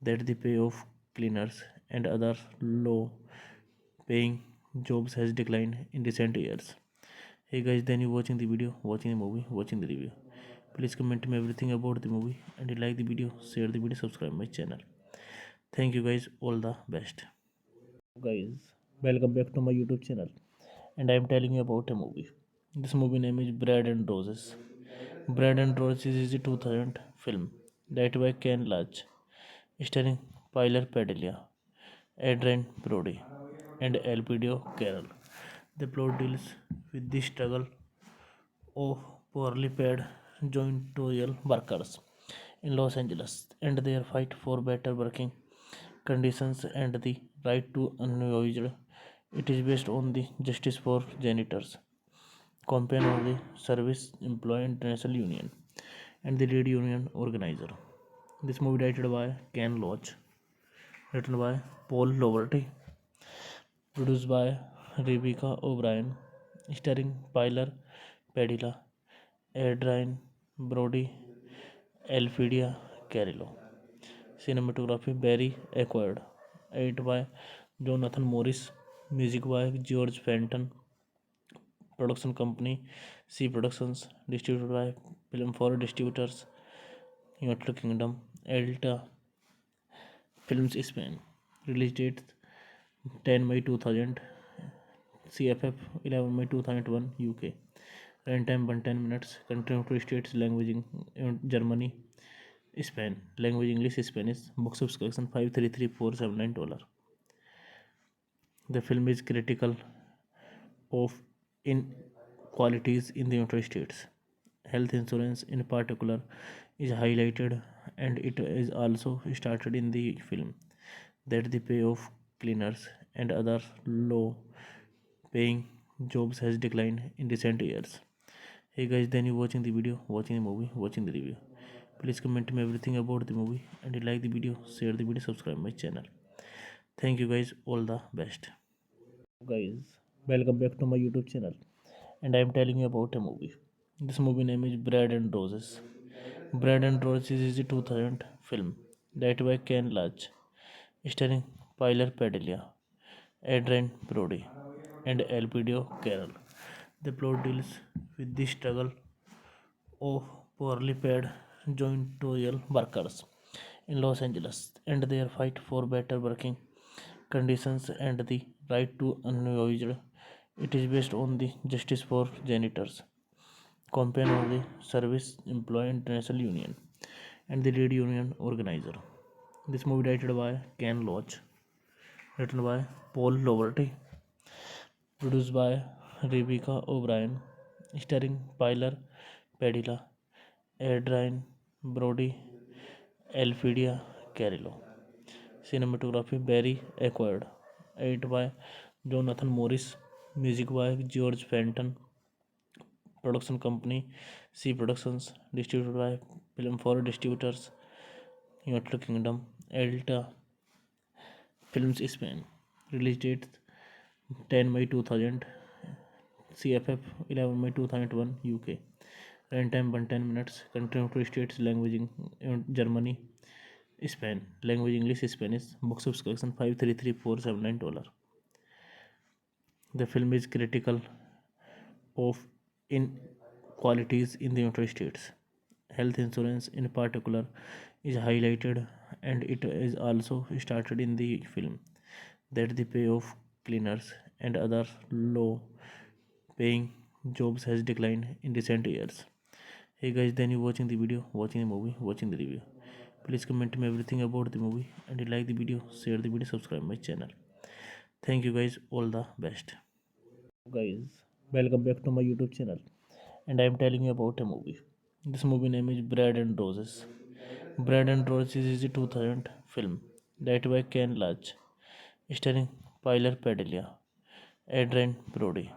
that the pay of cleaners and other low-paying jobs has declined in recent years. Hey guys, then you watching the video, watching the movie, watching the review. Please comment me everything about the movie, and you like the video, share the video, subscribe my channel. Thank you guys, all the best. Guys, welcome back to my YouTube channel, and I am telling you about a movie. This movie name is Bread and Roses. Bread and Roses is a 2000 film directed by Ken Loach, starring Pilar Padilla, Adrian Brody, and Elpidio Carroll. The plot deals with the struggle of poorly paid janitorial workers in Los Angeles and their fight for better working conditions and the right to unused. It is based on the Justice for Janitors campaign of the Service Employee International Union and the lead union organizer. This movie directed by Ken Loach, written by Paul Loverty, produced by Rebecca O'Brien, starring Pilar Padilla, Adrian Brody, Elfidia Carrillo. Cinematography Barry Acquired. Edited by Jonathan Morris. Music by George Fenton. Production company C Productions. Distributed by Film for Distributors. United Kingdom, Alta Films Spain. Release date 10 May 2000, CFF 11 May 2001, UK. Runtime 110 minutes. Country of states, language Germany, Spain. Language English, Spanish. Box office collection $533,479. The film is critical of inequalities in the United States. Health insurance, in particular, is highlighted, and it is also started in the film that the pay of cleaners and other low paying jobs has declined in recent years. Hey guys, then you watching the video, watching the movie, watching the review. Please comment me everything about the movie, and you like the video, share the video, subscribe my channel. Thank you guys, all the best. Guys, welcome back to my YouTube channel, and I am telling you about a movie. This movie name is Bread and Roses. Bread and Roses is a 2000 film directed by Ken Loach, starring Pilar Padilla, Adrian Brody, and Elpidio Carroll. The plot deals with the struggle of poorly paid janitorial workers in Los Angeles and their fight for better working conditions and the right to unemployed. It is based on the Justice for Janitors campaign of the Service Employee International Union and the lead union organizer. This movie directed by Ken Loach, written by Paul Loverty, produced by Rebecca O'Brien, starring Pilar Padilla, Adrian Brody, Elfidia Carrillo. Cinematography Barry acquired. Edited by Jonathan Morris. Music by George Fenton. Production company C Productions. Distributed by Film for Distributors, United Kingdom. Alta Films Spain. Release date 10 May 2000. CFF 11 May 2001, UK. Runtime 110 minutes. Country of states, language Germany, Spain. Language English, Spanish. Box office collection $533,479. The film is critical of inequalities in the United States. Health insurance, in particular, is highlighted, and it is also started in the film that the pay of cleaners and other low paying jobs has declined in recent years. Hey guys, then you watching the video, watching the movie, watching the review. Please comment me everything about the movie, and you like the video, share the video, subscribe my channel. Thank you guys, all the best. Guys, welcome back to my YouTube channel, and I am telling you about a movie. This movie name is Bread and Roses. Bread and Roses is a 2000 film directed by Ken Loach, starring Pilar Padilla, Adrian Brody,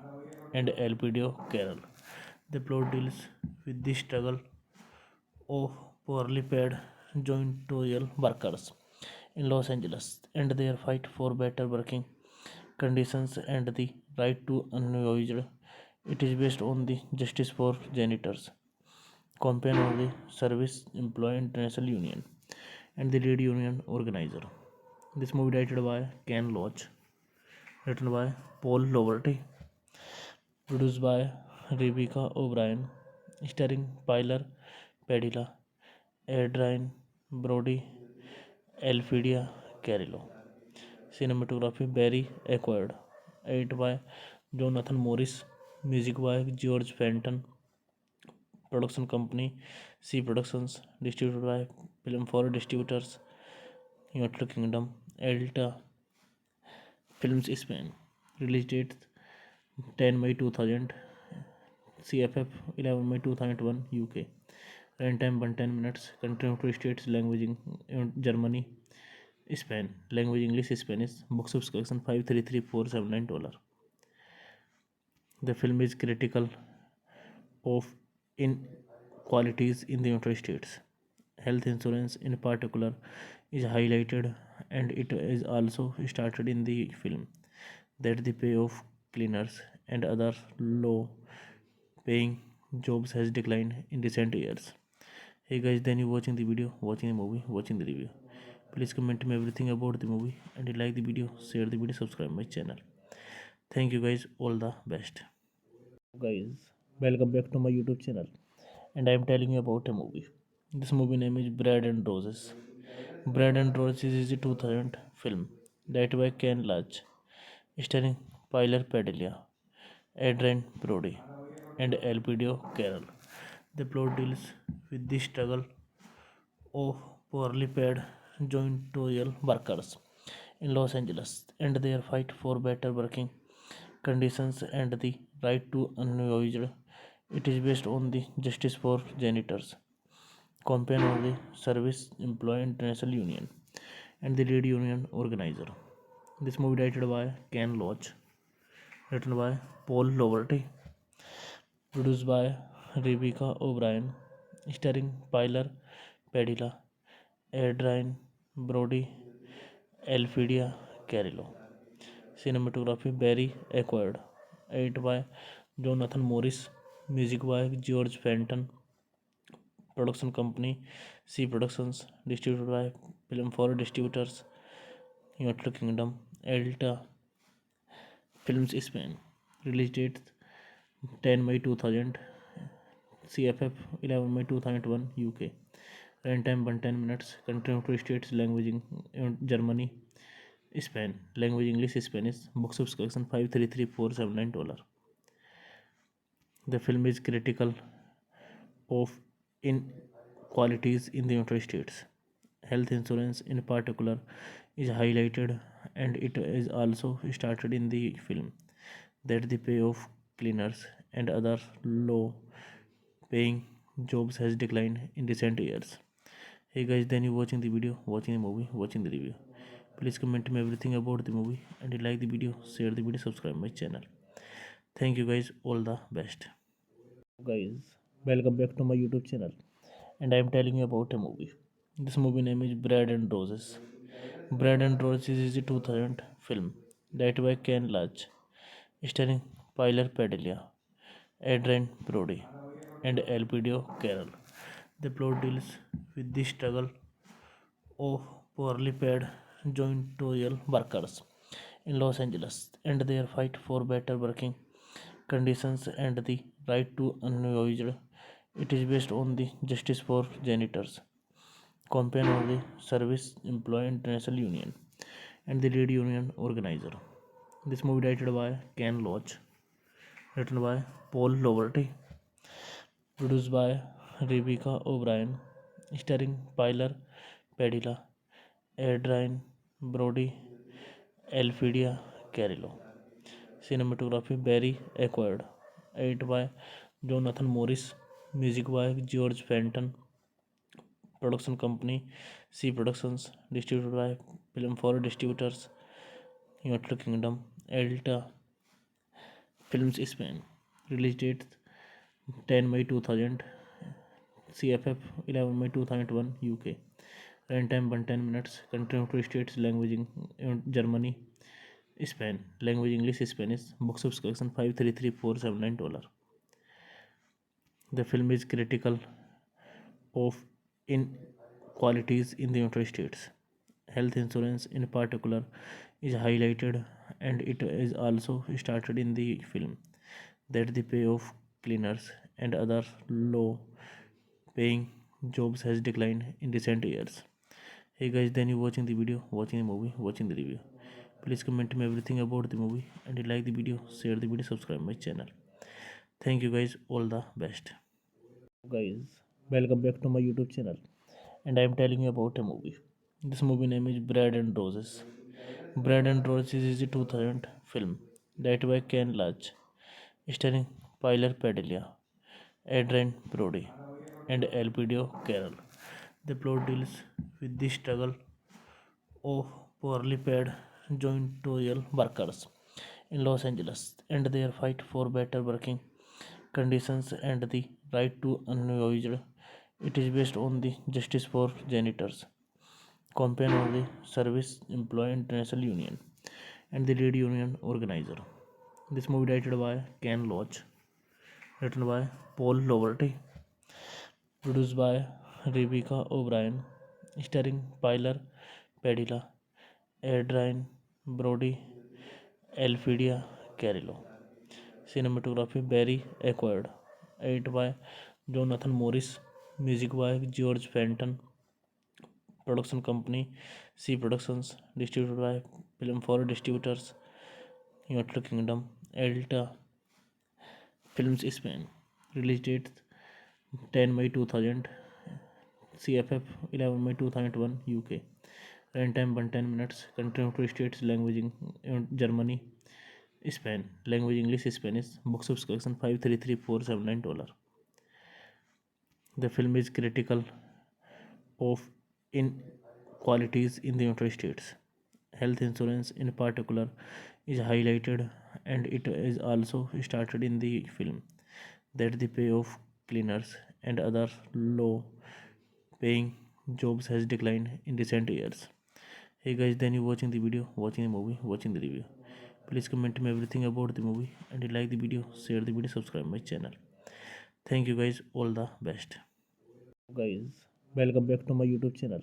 and Elpidio Carroll. The plot deals with the struggle of poorly paid janitorial workers in Los Angeles and their fight for better working conditions and the right to unemployed. It is based on the Justice for Janitors campaign of the Service Employee International Union and the lead union organizer. This movie directed by Ken Loach, written by Paul Loverty, produced by Rebecca O'Brien, starring Pilar Padilla, Adrian Brody, Elfidia Carrillo. Cinematography Barry acquired. Edited by Jonathan Morris. Music by George Fenton. Production company C Productions. Distributed by Film for Distributors, United Kingdom. Alta Films Spain. Release date 10 May 2000. CFF 11 May 2001, UK. Runtime 110 minutes. Country of states, language Germany, Spain. Language English, Spanish. Box office collection $533,479. The film is critical of inequalities in the United States. Health insurance, in particular, is highlighted, and it is also started in the film that the pay of cleaners and other low paying jobs has declined in recent years. Hey guys, then you watching the video, watching the movie, watching the review. Please comment me everything about the movie, and you like the video, share the video, subscribe my channel. Thank you guys, all the best. Guys, welcome back to my YouTube channel, and I am telling you about a movie. This movie name is Bread and Roses. Bread and Roses is a 2000 film directed by Ken Loach, starring Pilar Padilla, Adrian Brody, and Elpidio Carroll. The plot deals with the struggle of poorly paid janitorial workers in Los Angeles and their fight for better working conditions and the right to unvoyaged. It is based on the Justice for Janitors campaign of the Service Employee International Union and the lead union organizer. This movie directed by Ken Loach, written by Paul Loverty, produced by Rebecca O'Brien, starring Pilar Padilla, Adrian Brody, Elfidia Carrillo. Cinematography Barry Acquired. Edited by Jonathan Morris. Music by George Fenton. Production company C Productions. Distributed by Film for Distributors. United Kingdom. Elta Films Spain. Release date 10 May 2000. CFF 11 May 2001 UK. Runtime 110 minutes. Country of states language Germany. Spain. Language English Spanish. Box office collection $533,479. The film is critical of inequalities in the United States. Health insurance in particular is highlighted, and it is also stated in the film that the pay of cleaners and other low paying jobs has declined in recent years. Hey guys, then you watching the video, watching the movie, watching the review. Please comment me everything about the movie, and you like the video, share the video, subscribe my channel. Thank you guys, all the best. Guys, welcome back to my YouTube channel, and I am telling you about a movie. This movie name is Bread and Roses. Bread and Roses is a 2000 film directed by Ken Loach, starring Pilar Padilla, Adrian Brody, and Elpidio Carroll. The plot deals with the struggle of poorly paid janitorial workers in Los Angeles and their fight for better working conditions and the right to unvoyaged. It is based on the Justice for Janitors campaign of the Service Employee International Union and the lead union organizer. This movie directed by Ken Loach, written by Paul Loverty, produced by Rebecca O'Brien, starring Pilar Padilla, Adrian Brody, Elfidia Carrillo. Cinematography Barry Acquired. Edited by Jonathan Morris. Music by George Fenton. Production company C Productions. Distributed by Film for Distributors. United Kingdom. Elta Films Spain. Release date 10 May 2000. CFF 11 May 2001 UK. Runtime 110 minutes. Country of states language Germany. Spain. Language English Spanish. Box office collection $533,479. The film is critical of inequalities in the United States. Health insurance in particular is highlighted, and it is also stated in the film that the pay of cleaners and other low paying jobs has declined in recent years. Hey guys, then you watching the video, watching the movie, watching the review. Please comment me everything about the movie, and you like the video, share the video, subscribe my channel. Thank you guys, all the best. Guys, welcome back to my YouTube channel, and I am telling you about a movie. This movie name is Bread and Roses. Bread and Roses is a 2000 film directed by Ken Loach, starring Pilar Padilla, Adrian Brody, and Elpidio Carroll. The plot deals with the struggle of poorly paid janitorial workers in Los Angeles and their fight for better working conditions and the right to unvoyaged. It is based on the Justice for Janitors campaign of the Service Employee International Union and the lead union organizer. This movie directed by Ken Loach, written by Paul Loverty, produced by Rebecca O'Brien, starring Pilar Padilla, Adrian Brody, Elfidia Carrillo. Cinematography Barry Acquired. Edited by Jonathan Morris. Music by George Fenton. Production company C Productions. Distributed by Film for Distributors, United Kingdom. Elta Films Spain. Release date 10 May 2000. CFF 11 May 2001 UK. Runtime 110 minutes. Country of states. Language Germany, Spain. Language English, Spanish. Box office collection $533,479. The film is critical of inequalities in the United States. Health insurance, in particular, is highlighted, and it is also started in the film that the pay of cleaners and other low paying jobs has declined in recent years. Hey guys, then you watching the video, watching the movie, watching the review. Please comment me everything about the movie, and you like the video, share the video, subscribe my channel. Thank you guys, all the best. Guys, welcome back to my YouTube channel,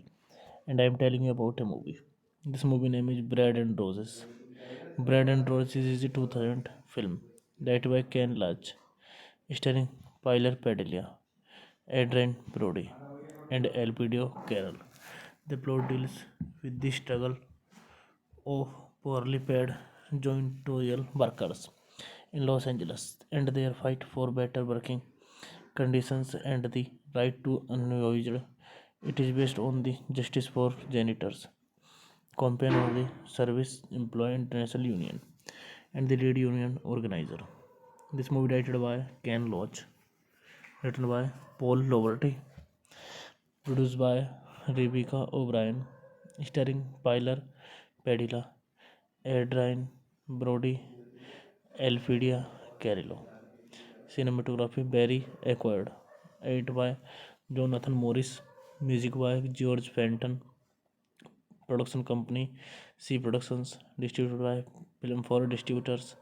and I am telling you about a movie. This movie name is Bread and Roses. Bread and Roses is a 2000 film directed by Ken Loach, starring Pilar Padilla, Adrian Brody, and Elpidio Carroll. The plot deals with the struggle of poorly paid janitorial workers in Los Angeles and their fight for better working conditions and the right to unused. It is based on the Justice for Janitors campaign of the Service Employee International Union and the lead union organizer. This movie directed by Ken Loach, written by Paul Loverty, produced by Rebecca O'Brien, starring Pilar Padilla, Adrian Brody, Elfidia Carrillo. Cinematography Barry Acquired. Edited by Jonathan Morris. Music by George Fenton. Production company C Productions. Distributed by Film for Distributors,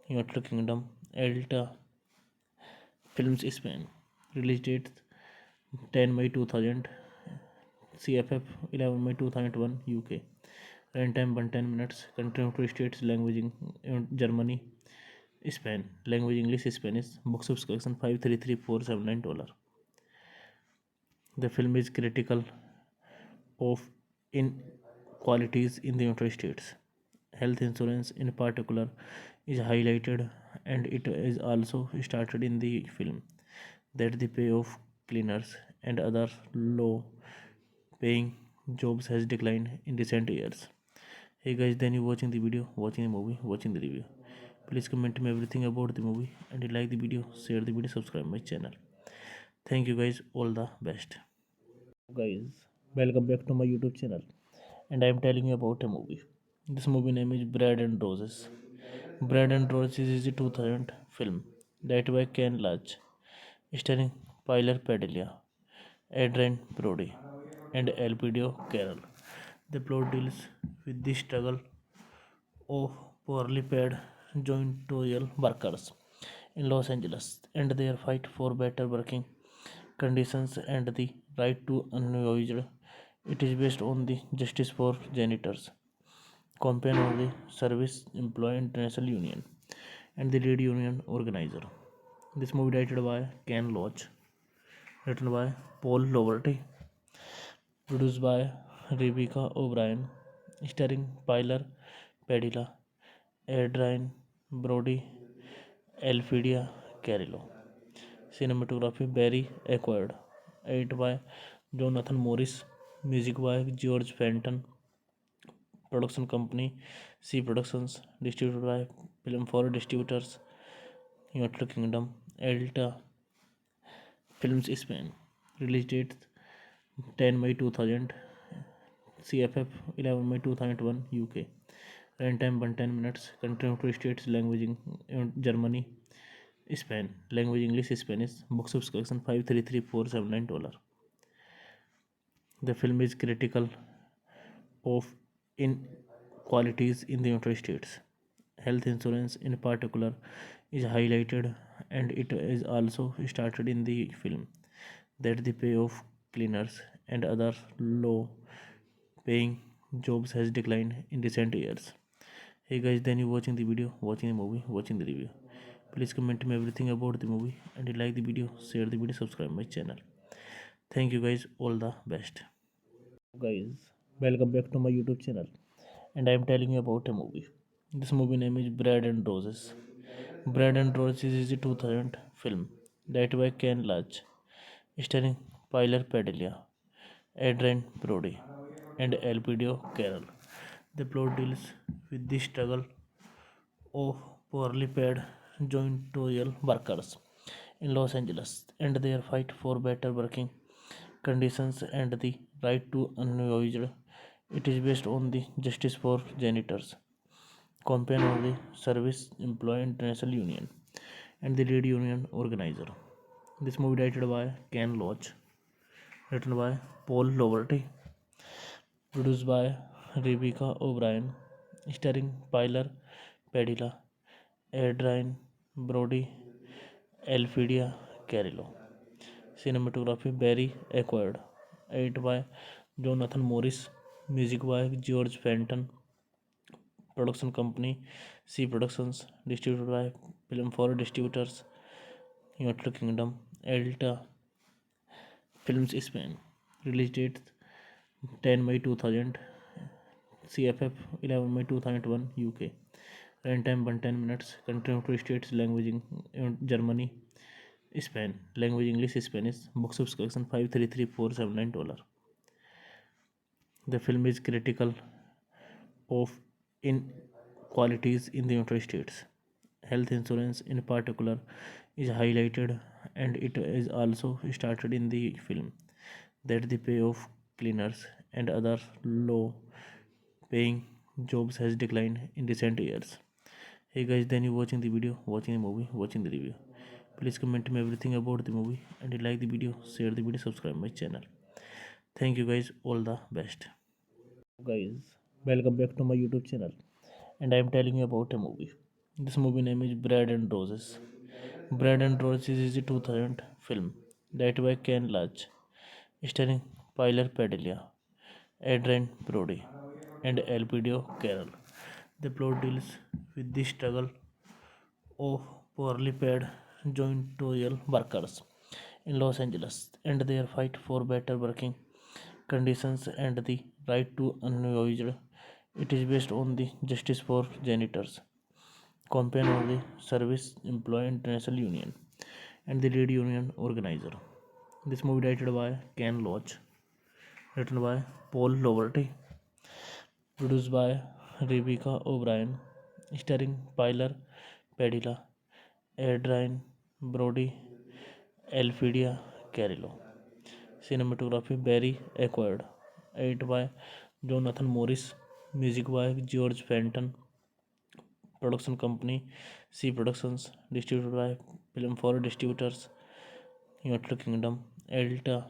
United Kingdom. Elta Films Spain. Release date 10 May 2000. CFF 11 May 2001 UK. Runtime 110 minutes. Country of states. Language Germany, Spain. Language English, Spanish. Box office collection $533,479. The film is critical of inequalities in the United States. Health insurance, in particular, is highlighted, and it is also started in the film that the pay of cleaners and other low paying jobs has declined in recent years. Hey guys, then you watching the video, watching the movie, watching the review. Please comment me everything about the movie, and you like the video, share the video, subscribe my channel. Thank you guys, all the best. Guys, welcome back to my YouTube channel, and I am telling you about a movie. This movie name is Bread and Roses. Bread and Roses is a 2000 film directed by Ken Loach, starring Pilar Padilla, Adrian Brody, and Elpidio Carroll. The plot deals with the struggle of poorly paid janitorial workers in Los Angeles and their fight for better working conditions and the right to unused. It is based on the Justice for Janitors campaign of the Service Employee International Union and the lead union organizer. This movie directed by Ken Loach, written by Paul Loverty, produced by Rebecca O'Brien, starring Pilar Padilla, Adrian Brody, Elfidia Carrillo. Cinematography Barry Acquired. Edited by Jonathan Morris. Music by George Fenton. Production company C Productions. Distributed by Film for Distributors, United Kingdom. Elta Films Spain. Release date 10 May 2000. CFF 11 May 2001 UK. Runtime 110 minutes. Country of states. Language Germany, Spain. Language English, Spanish. Box office collection $533,479. The film is critical of inequalities in the United States. Health insurance, in particular, is highlighted, and it is also started in the film that the pay of cleaners and other low paying jobs has declined in recent years. Hey guys, then you watching the video, watching the movie, watching the review. Please comment me everything about the movie, and you like the video, share the video, subscribe my channel. Thank you guys, all the best. Guys, welcome back to my YouTube channel, and I am telling you about a movie. This movie name is Bread and Roses. Bread and Roses is a 2000 film directed by Ken Loach, starring Pilar Padilla, Adrian Brody, and Elpidio Carroll. The plot deals with the struggle of poorly paid janitorial workers in Los Angeles and their fight for better working conditions and the right to unemployed. It is based on the Justice for Janitors campaign of the Service Employee International Union and the lead union organizer. This movie directed by Ken Loach, written by Paul Loverty, produced by Rebecca O'Brien, starring Pilar Padilla, Adrian Brody, Elfidia Carrillo. Cinematography Barry acquired. Edited by Jonathan Morris. Music by George Fenton. Production company C Productions. Distributed by Film for Distributors. United Kingdom. Elta Films Spain. Release date 10 May 2000. CFF 11 May 2001 UK. Runtime 110 minutes. Country of states language in Germany. Spain. Language English Spanish. Box office collection $533,479. The film is critical of inequalities in the United States. Health insurance, in particular, is highlighted, and it is also stated in the film that the pay of cleaners and other low paying jobs has declined in recent years. Hey guys, then you watching the video, watching the movie, watching the review. Please comment me everything about the movie, and you like the video, share the video, subscribe my channel. Thank you guys, all the best. Guys, welcome back to my YouTube channel, and I am telling you about a movie. This movie name is Bread and Roses. Bread and Roses is a 2000 film directed by Ken Loach, starring Pilar Padilla, Adrian Brody, and Elpidio Carroll. The plot deals with the struggle of poorly paid janitorial workers in Los Angeles and their fight for better working conditions and the right to unemployed. It is based on the Justice for Janitors campaign of the Service Employee International Union and the lead union organizer. This movie directed by Ken Loach, written by Paul Loverty, produced by Rebecca O'Brien, starring Pilar Padilla, Adrian Brody, Elfidia Carrillo. Cinematography Barry acquired. Edited by Jonathan Morris. Music by George Fenton. Production company C Productions. Distributed by Film for Distributors. United Kingdom. Elta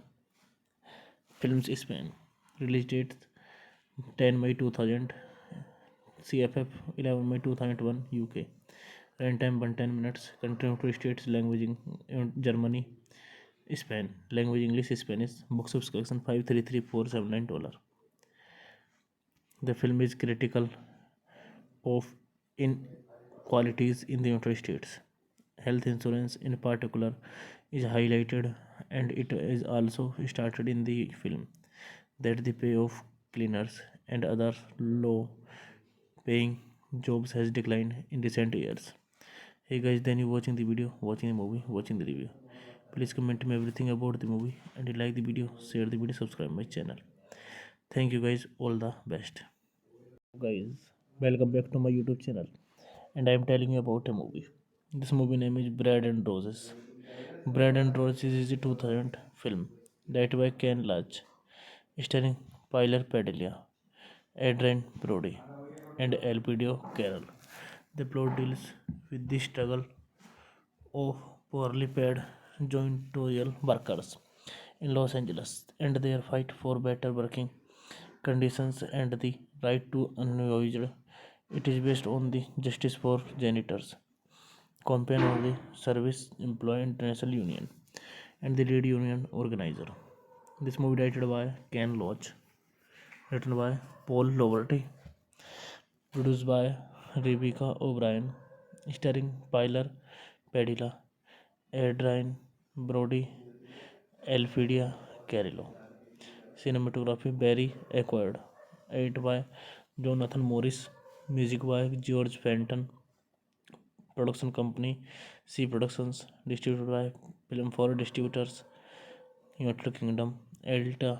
Films Spain. Release date 10 May 2000. CFF 11 May 2001 UK. Runtime 110 minutes. Country of states language in Germany. Spain. Language English Spanish. Box office collection $533,479. The film is critical of inequalities in the United States. Health insurance, in particular, is highlighted, and it is also stated in the film that the pay of cleaners and other low paying jobs has declined in recent years. Hey guys, then you watching the video, watching the movie, watching the review. Please comment me everything about the movie, and you like the video, share the video, subscribe my channel. Thank you guys, all the best. Guys, welcome back to my YouTube channel, and I am telling you about a movie. This movie name is Bread and Roses. Bread and Roses is a 2000 film directed by Ken Loach, starring Pilar Padilla, Adrian Brody, and Elpidio Carroll. The plot deals with the struggle of poorly paid janitorial workers in Los Angeles and their fight for better working conditions and the right to unemployed. It is based on the Justice for Janitors campaign of the Service Employee International Union and the lead union organizer. This movie directed by Ken Loach, written by Paul Loverty, produced by Rebecca O'Brien, starring Pilar Padilla, Adrian Brody, Elfidia Carrillo. Cinematography Barry Acquired. Edited by Jonathan Morris. Music by George Fenton. Production company C Productions. Distributed by Film for Distributors, United Kingdom. Elta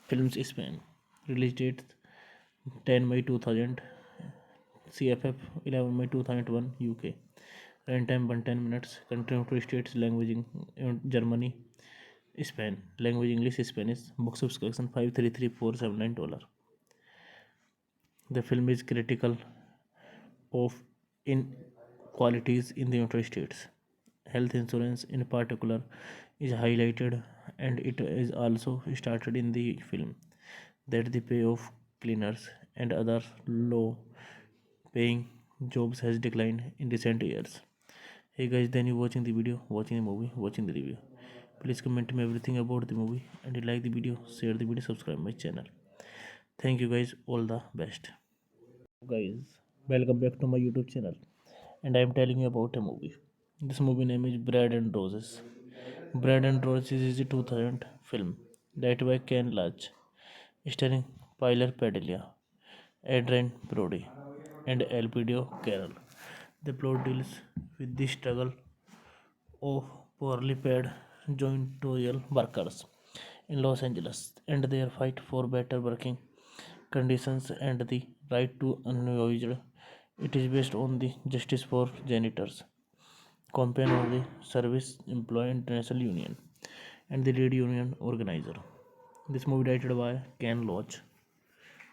Films Spain. Release date 10 May 2000. CFF 11 May 2001 UK. Runtime 110 minutes. Country of states. Language Germany, Spain. Language English, Spanish. Box office collection $533,479. The film is critical of inequalities in the United States. Health insurance, in particular, is highlighted, and it is also started in the film that the pay of cleaners and other low-paying jobs has declined in recent years. Hey guys, then you watching the video, watching the movie, watching the review. Please comment me everything about the movie, and you like the video, share the video, subscribe my channel. Thank you guys, all the best. Guys, welcome back to my YouTube channel, and I am telling you about a movie. This movie name is Bread and Roses. Bread and Roses is a 2000 film directed by Ken Loach, starring Pilar Padilla, Adrian Brody, and Elpidio Carroll. The plot deals with the struggle of poorly paid janitorial workers in Los Angeles and their fight for better working conditions and the right to unwaged. It is based on the Justice for Janitors campaign of the Service Employee International Union and the lead union organizer. This movie directed by Ken Loach,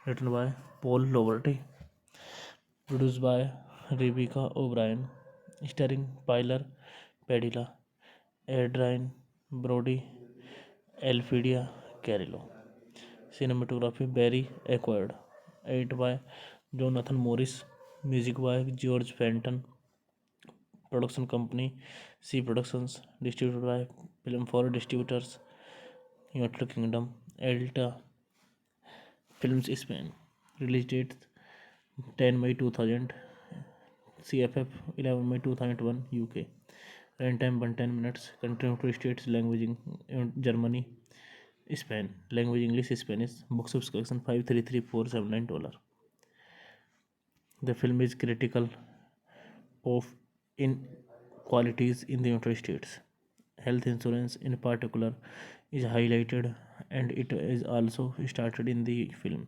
written by Paul Loverty, produced by Rebecca O'Brien, starring Pilar Padilla, Adrian Brody, Elfidia Carrillo. Cinematography Barry Acquired. Edited by Jonathan Morris. Music by George Fenton. Production company C Productions. Distributed by Film for Distributors, United Kingdom. Elta Films Spain. Release date 10 May 2000. CFF 11 May 2001 UK. Runtime 110 minutes. Country of states. Language Germany, Spain. Language English, Spanish. Box office collection $533,479. The film is critical of inequalities in the United States. Health insurance, in particular, is highlighted, and it is also started in the film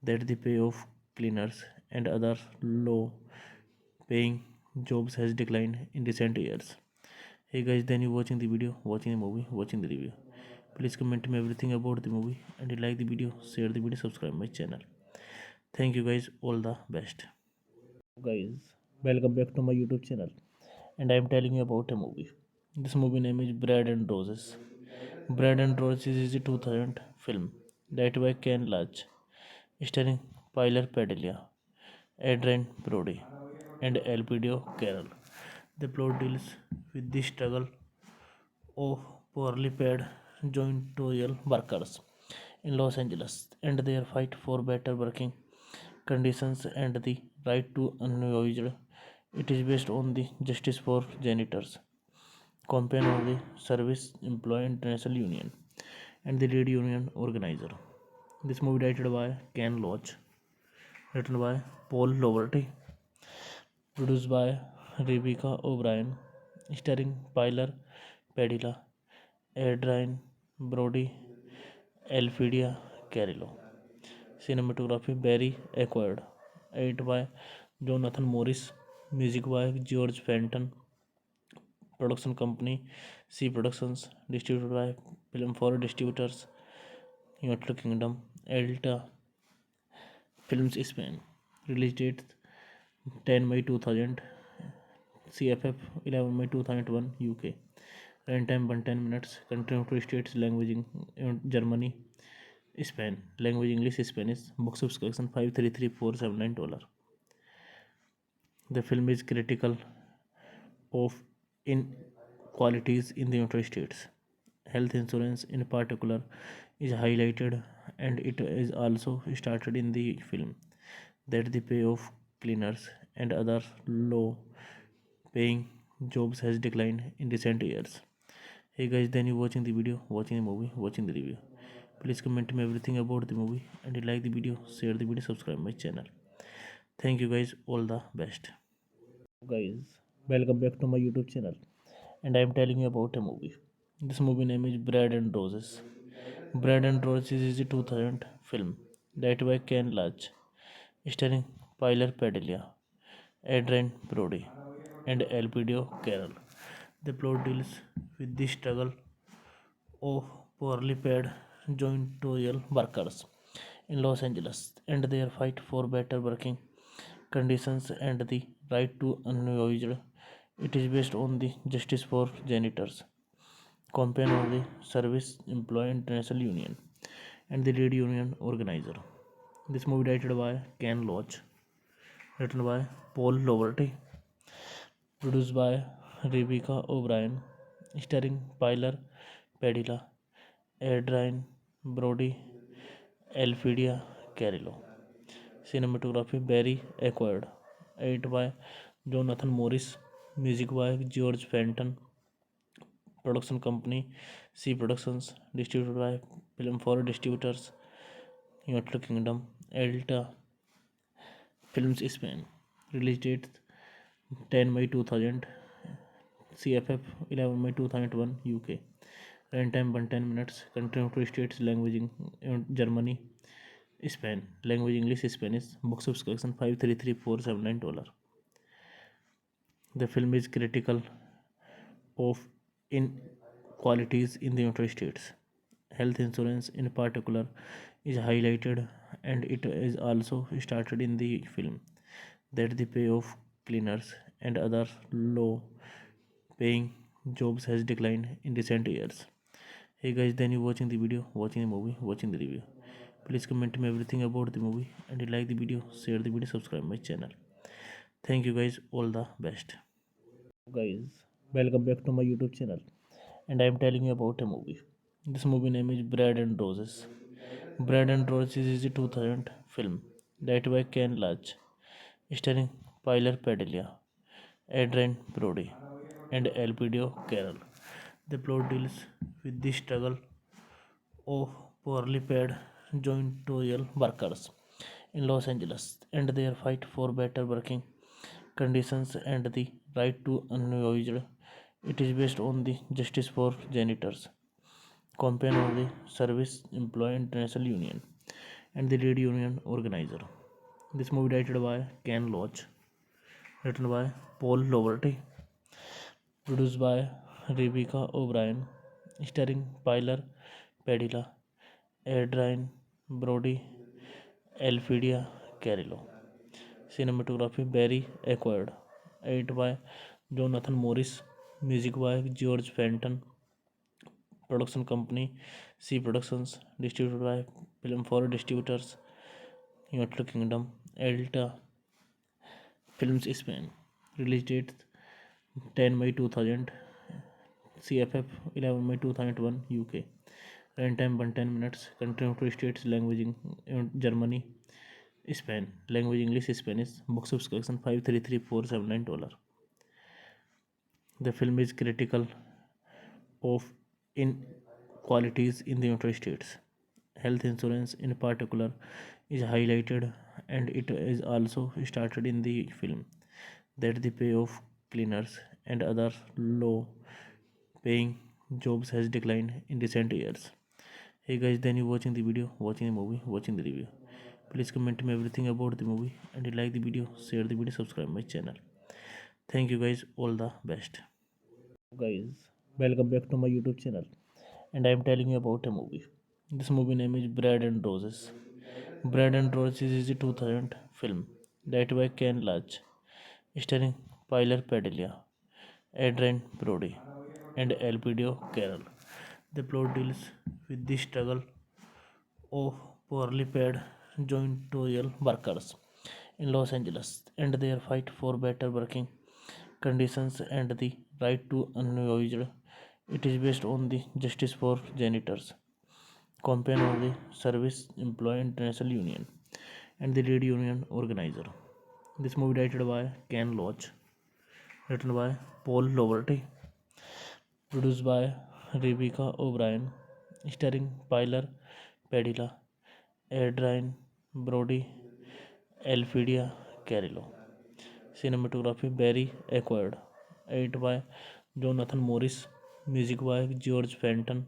that the pay of cleaners and other low-paying jobs has declined in recent years. Hey guys, then you watching the video, watching the movie, watching the review. Please comment me everything about the movie, and you like the video, share the video, subscribe my channel. Thank you guys, all the best. Guys, welcome back to my YouTube channel, and I am telling you about a movie. This movie name is Bread and Roses. Bread and Roses is a 2000 film directed by Ken Loach, starring Pilar Padilla, Adrian Brody, and Elpidio Carroll. The plot deals with the struggle of poorly paid janitorial workers in Los Angeles and their fight for better working conditions and the right to unwaged. It is based on the Justice for Janitors campaign of the Service Employee International Union and the lead union organizer. This movie directed by Ken Loach, written by Paul Loverty, produced by Rebecca O'Brien, starring Pilar Padilla, Adrian Brody, Elfidia Carrillo. Cinematography Barry Acquired. Edited by Jonathan Morris. Music by George Fenton. Production company C Productions. Distributed by Film for Distributors, United Kingdom. Elta Films Spain. Release date 10 May 2000. CFF 11 May 2001 UK. Runtime 110 minutes. Country of states. Language Germany, Spain. Language English, Spanish. Box office collection $533,479. The film is critical of inequalities in the United States. Health insurance, in particular, is highlighted, and it is also started in the film that the pay of cleaners and other low-paying jobs has declined in recent years. Hey guys, then you watching the video, watching the movie, watching the review. Please comment me everything about the movie, and you like the video, share the video, subscribe my channel. Thank you guys, all the best. Guys, welcome back to my YouTube channel, and I am telling you about a movie. This movie name is Bread and Roses. Bread and Roses is a 2000 film directed by Ken Loach, starring Pilar Padilla, Adrian Brody, and Elpidio Carroll. The plot deals with the struggle of poorly paid janitorial workers in Los Angeles and their fight for better working conditions and the right to unemployed. It is based on the Justice for Janitors campaign of the Service Employee International Union and the lead union organizer. This movie directed by Ken Loach, written by Paul Loverty, produced by Rebecca O'Brien, starring Pilar Padilla, Adrian Brody, Elfidia Carrillo. Cinematography Barry acquired. Edited by Jonathan Morris. Music by George Fenton. Production company C Productions. Distributed by Film for Distributors. United Kingdom. Elta Films Spain. Release date 10 May 2000. CFF 11 May 2001 UK. Runtime 110 minutes. Country of states language Germany. Spain. Language English Spanish. Box office collection $533,479. The film is critical of inequalities in the United States. Health insurance in particular is highlighted, and it is also started in the film that the pay of cleaners and other low paying jobs has declined in recent years. Hey guys, then you watching the video, watching the movie, watching the review. Please comment me everything about the movie, and you like the video, share the video, subscribe my channel. Thank you guys, all the best. Guys, welcome back to my YouTube channel, and I am telling you about a movie. This movie name is Bread and Roses. Bread and Roses is a 2000 film directed by Ken Loach, starring Pilar Padilla, Adrian Brody, and Elpidio Carroll. The plot deals with the struggle of poorly paid janitorial workers in Los Angeles and their fight for better working conditions and the right to unemployed. It is based on the Justice for Janitors campaign of the Service Employee International Union and the lead union organizer. This movie directed by Ken Loach, written by Paul Loverty, produced by Rebecca O'Brien, starring Pilar Padilla, Adrian Brody, Elfidia Carrillo. Cinematography Barry acquired. Edited by Jonathan Morris. Music by George Fenton. Production company C Productions. Distributed by Film for Distributors. United Kingdom. Elta Films Spain. Release date 10 May 2000. CFF 11 May 2001 UK. Runtime 110 minutes. Country of states language Germany. Spain. Language English Spanish. Box office collection $533,479. The film is critical of inequalities in the United States. Health insurance in particular is highlighted, and it is also started in the film that the pay of cleaners and other low paying jobs has declined in recent years. Hey guys, then you watching the video, watching the movie, watching the review. Please comment me everything about the movie, and you like the video, share the video, subscribe my channel. Thank you guys, all the best. Guys, welcome back to my YouTube channel, and I am telling you about a movie. This movie name is Bread and Roses. Bread and Roses is a 2000 film directed by Ken Loach, starring Pilar Padilla, Adrian Brody, and Elpidio Carroll. The plot deals with the struggle of poorly paid janitorial workers in Los Angeles and their fight for better working conditions and the right to unemployed. It is based on the Justice for Janitors campaign of the Service Employee International Union and the lead union organizer. This movie directed by Ken Loach, written by Paul Loverty, produced by Rebecca O'Brien, starring Pilar Padilla, Adrian Brody, Elfidia Carrillo. Cinematography Barry Acquired. Edited by Jonathan Morris. Music by George Fenton.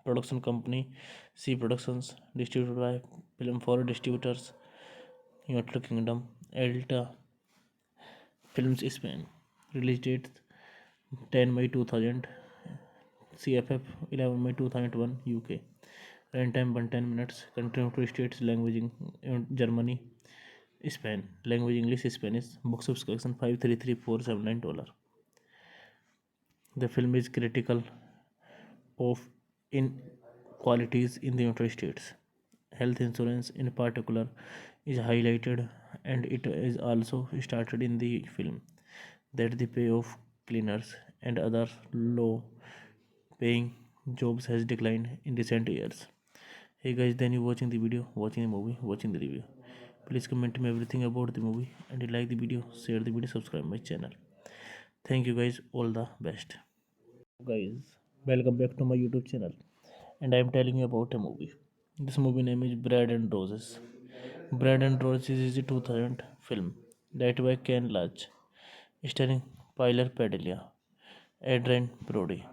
Production company C Productions. Distributed by Film for Distributors. United Kingdom. Elta Films Spain. Release date 10 May 2000. CFF 11 May 2001 UK. Runtime 110 minutes. Country of states. Language Germany. Spain. Language English Spanish. Box office collection $533,479. The film is critical of inequalities in the United States. Health insurance in particular is highlighted, and it is also started in the film that the pay of cleaners and other low paying jobs has declined in recent years. Hey guys, then you watching the video, watching the movie, watching the review. Please comment me everything about the movie, and you like the video, share the video, subscribe my channel. Thank you guys, all the best. Guys, welcome back to my YouTube channel, and I am telling you about a movie. This movie name is Bread and Roses. Bread and Roses is a 2000 film directed by Ken Loach, starring Pilar Padilla, Adrian Brody,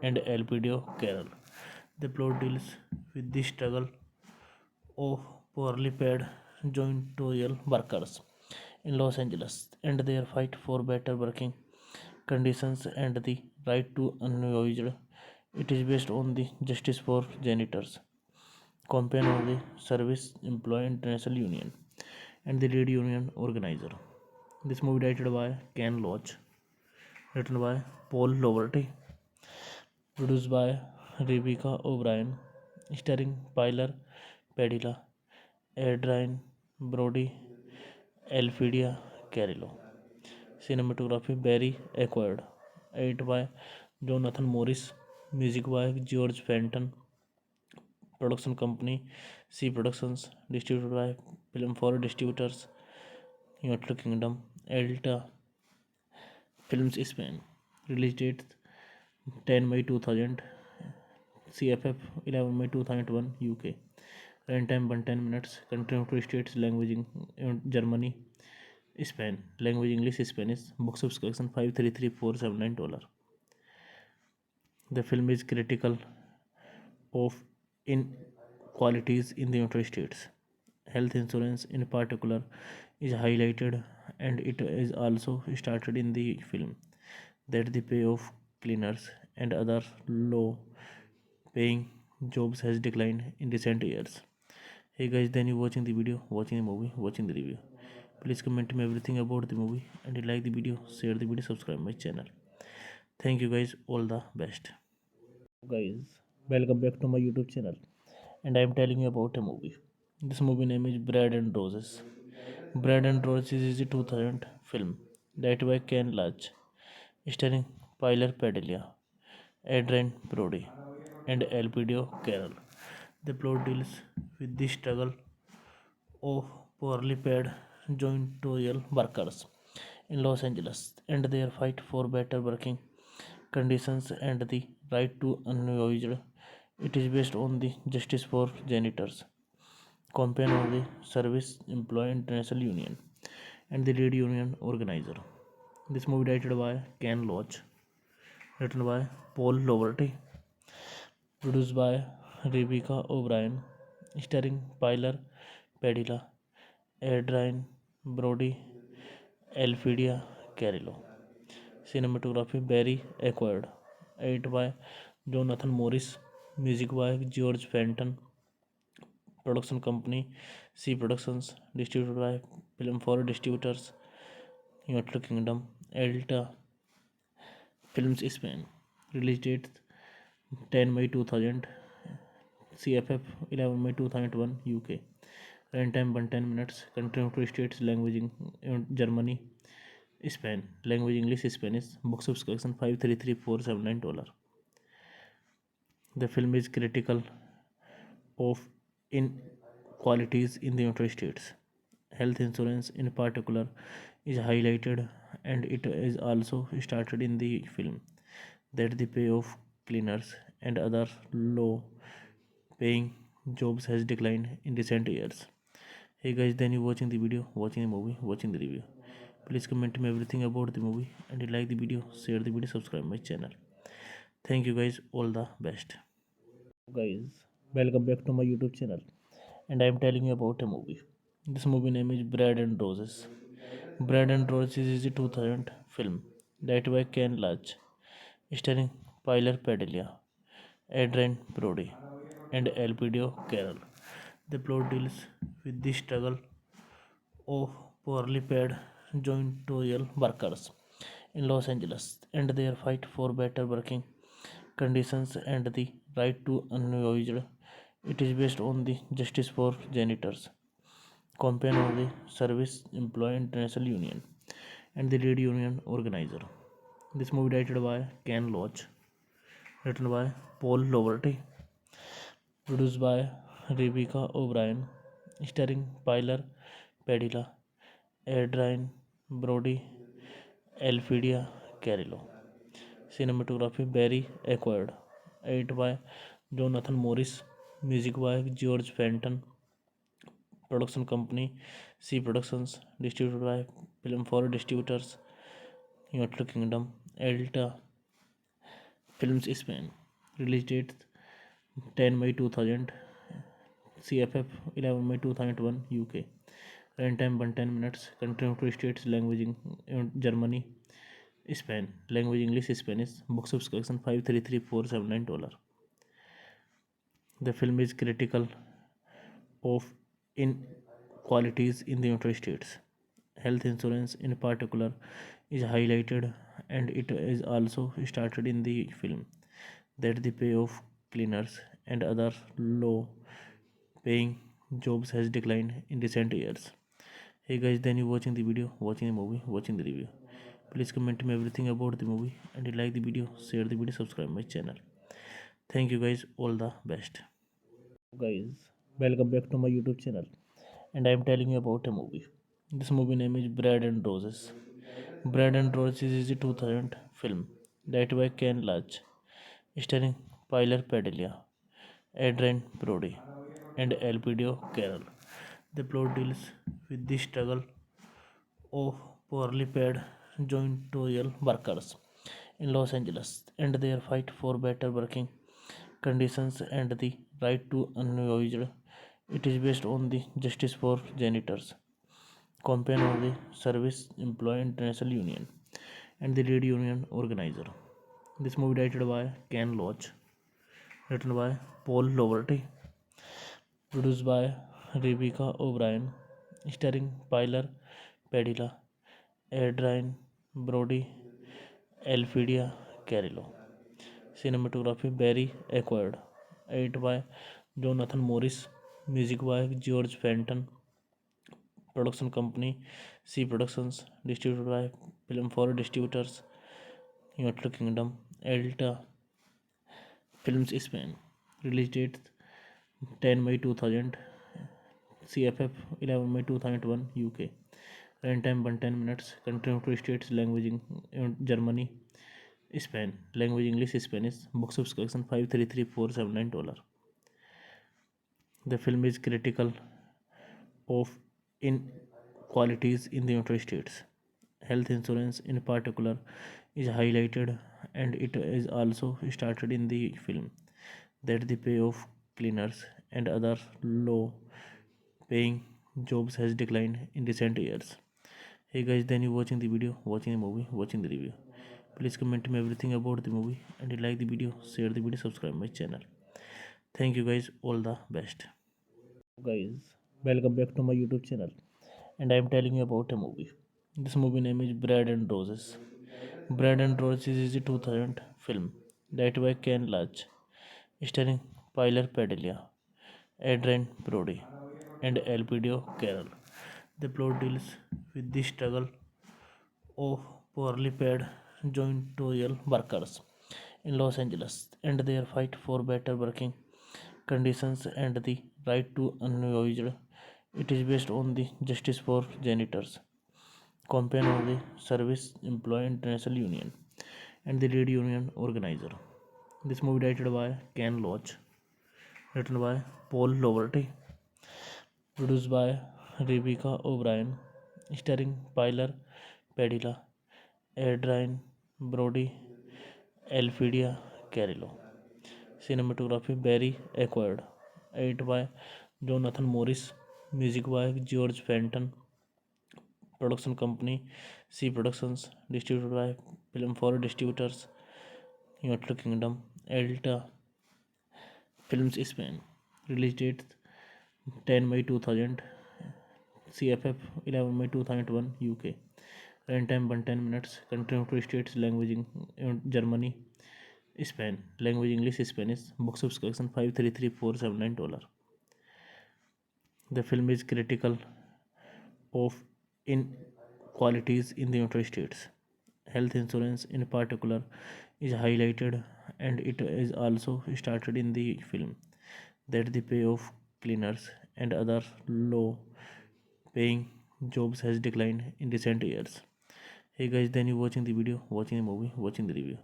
and Elpidio Carroll. The plot deals with the struggle of poorly paid janitorial workers in Los Angeles and their fight for better working conditions and the right to unused. It is based on the Justice for Janitors campaign of the Service Employee International Union and the lead union organizer. This movie directed by Ken Loach, written by Paul Loverty, produced by Rebecca O'Brien, starring Pilar Padilla, Adrian Brody, Elfidia Carrillo. Cinematography Barry Acquired. Edited by Jonathan Morris. Music by George Fenton. Production company C Productions. Distributed by Film for Distributors. United Kingdom. Elta Films Spain. Release date 10 May 2000. CFF 11 May 2001 UK. Runtime 110 minutes. Country of states. Language Germany. Spain. Language English Spanish. Box office collection $533,479. The film is critical of inequalities in the United States. Health insurance in particular is highlighted, and it is also started in the film that the pay of cleaners and other low paying jobs has declined in recent years. Hey guys, then you watching the video, watching the movie, watching the review. Please comment me everything about the movie, and you like the video, share the video, subscribe my channel. Thank you guys, all the best. Guys, welcome back to my YouTube channel, and I am telling you about a movie. This movie name is Bread and Roses. Bread and Roses is a 2000 film directed by Ken Loach, starring Pilar Padilla, Adrian Brody, and Elpidio Carroll. The plot deals with the struggle of poorly paid janitorial workers in Los Angeles and their fight for better working conditions and the right to unused. It is based on the Justice for Janitors campaign of the Service Employee International Union and the lead union organizer. This movie directed by Ken Loach, written by Paul Loverty, produced by Rebecca O'Brien, starring Pilar Padilla, Adrian Brody, Elfidia Carrillo. Cinematography Barry Acquired. Edited by Jonathan Morris. Music by George Fenton. Production company C Productions. Distributed by Film for Distributors. United Kingdom. Elta Films Spain. Release date 10 May 2000. CFF 11 May 2001 UK. Runtime 110 minutes. Country of states. Language Germany. Spain. Language English Spanish. Box office collection $533,479. The film is critical of inequalities in the United States. Health insurance in particular is highlighted, and it is also started in the film that the pay of cleaners and other low paying jobs has declined in recent years. Hey guys, then you watching the video, watching the movie, watching the review. Please comment me everything about the movie, and you like the video, share the video, subscribe my channel. Thank you guys, all the best. Guys, welcome back to my YouTube channel, and I am telling you about a movie. This movie name is Bread and Roses. Bread and Roses is a 2000 film directed by Ken Loach, starring Pilar Padilla, Adrian Brody, and Elpidio Carroll. The plot deals with the struggle of poorly paid janitorial workers in Los Angeles and their fight for better working conditions and the right to unwaged. It is based on the Justice for Janitors campaign of the Service Employee International Union and the lead union organizer. This movie directed by Ken Loach, written by Paul Loverty, produced by Rebecca O'Brien, starring Pilar Padilla, Adrian Brody, Elfidia Carrillo. Cinematography Barry Acquired. Edited by Jonathan Morris. Music by George Fenton. Production company C Productions. Distributed by Film for Distributors, United Kingdom. Elta Films Spain. Release date 10 May 2000. CFF 11 May 2001 UK. Runtime 110 minutes. Country of states. Language Germany, Spain. Language English, Spanish. Box office collection $533,479. The film is critical of inequalities in the United States. Health insurance, in particular, is highlighted, and it is also started in the film that the pay of cleaners and other low-paying jobs has declined in recent years. Hey guys, then you watching the video, watching the movie, watching the review. Please comment me everything about the movie, and you like the video, share the video, subscribe my channel. Thank you guys, all the best. Guys, welcome back to my YouTube channel, and I am telling you about a movie. This movie name is Bread and Roses. Bread and Roses is a 2000 film directed by Ken Loach, starring Pilar Padilla, Adrian Brody, and Elpidio Carroll. The plot deals with the struggle of poorly paid janitorial workers in Los Angeles and their fight for better working conditions and the right to unwaged. It is based on the Justice for Janitors campaign of the Service Employee International Union and the lead union organizer. This movie directed by Ken Loach, written by Paul Loverty, produced by Rebecca O'Brien, starring Pilar Padilla, Adrian Brody, Elfidia Carrillo. Cinematography Barry Acquired. Edited by Jonathan Morris. Music by George Fenton. Production company C Productions. Distributed by Film for Distributors, United Kingdom. Elta Films Spain. Release date 10 May 2000. CFF 11 May 2001 UK. Runtime 110 minutes. Country of states. Language Germany, Spain. Language English, Spanish. Box office collection $533,479. The film is critical of inequalities in the United States. Health insurance, in particular, is highlighted, and it is also started in the film that the pay of cleaners and other low-paying jobs has declined in recent years. Hey guys, then you watching the video, watching the movie, watching the review. Please comment me everything about the movie, and you like the video, share the video, subscribe my channel. Thank you guys, all the best. Guys, welcome back to my YouTube channel, and I am telling you about a movie. This movie name is Bread and Roses. Bread and Roses is a 2000 film directed by Ken Loach, starring Pilar Padilla, Adrian Brody, and Elpidio Carroll. The plot deals with the struggle of poorly paid janitorial workers in Los Angeles and their fight for better working conditions and the right to unwaged. It is based on the Justice for Janitors campaign of the Service Employee International Union and the lead union organizer. This movie directed by Ken Loach, written by Paul Loverty, produced by Rebecca O'Brien, starring Pilar Padilla, Adrian Brody, Elfidia Carrillo. Cinematography Barry Acquired. Edited by Jonathan Morris. Music by George Fenton. Production company C Productions. Distributed by Film for Distributors, United Kingdom. Elta Films Spain. Release date 10 May 2000. CFF 11 May 2001 UK. Runtime 110 minutes. Country of states. Language Germany, Spain. Language English, Spanish. Box office collection $533,479. The film is critical of inequalities in the United States. Health insurance, in particular, is highlighted, and it is also started in the film that the pay of cleaners and other low-paying jobs has declined in recent years. Hey guys, then you watching the video, watching the movie, watching the review.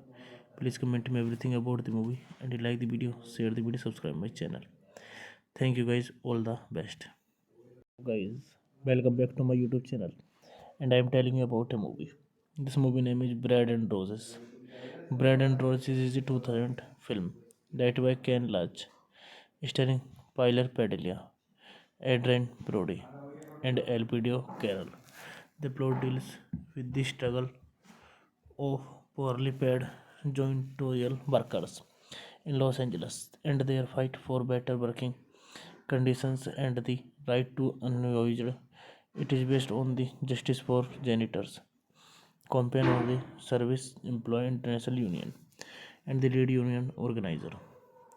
Please comment me everything about the movie, and you like the video, share the video, subscribe my channel. Thank you guys, all the best. Guys, welcome back to my YouTube channel, and I am telling you about a movie. This movie name is Bread and Roses. Bread and Roses is a 2000 film directed by Ken Loach, starring Pilar Padilla, Adrian Brody, and Elpidio Carroll. The plot deals with the struggle of poorly paid janitorial workers in Los Angeles and their fight for better working conditions and the right to unwaged. It is based on the Justice for Janitors campaign of the Service Employee International Union and the lead union organizer.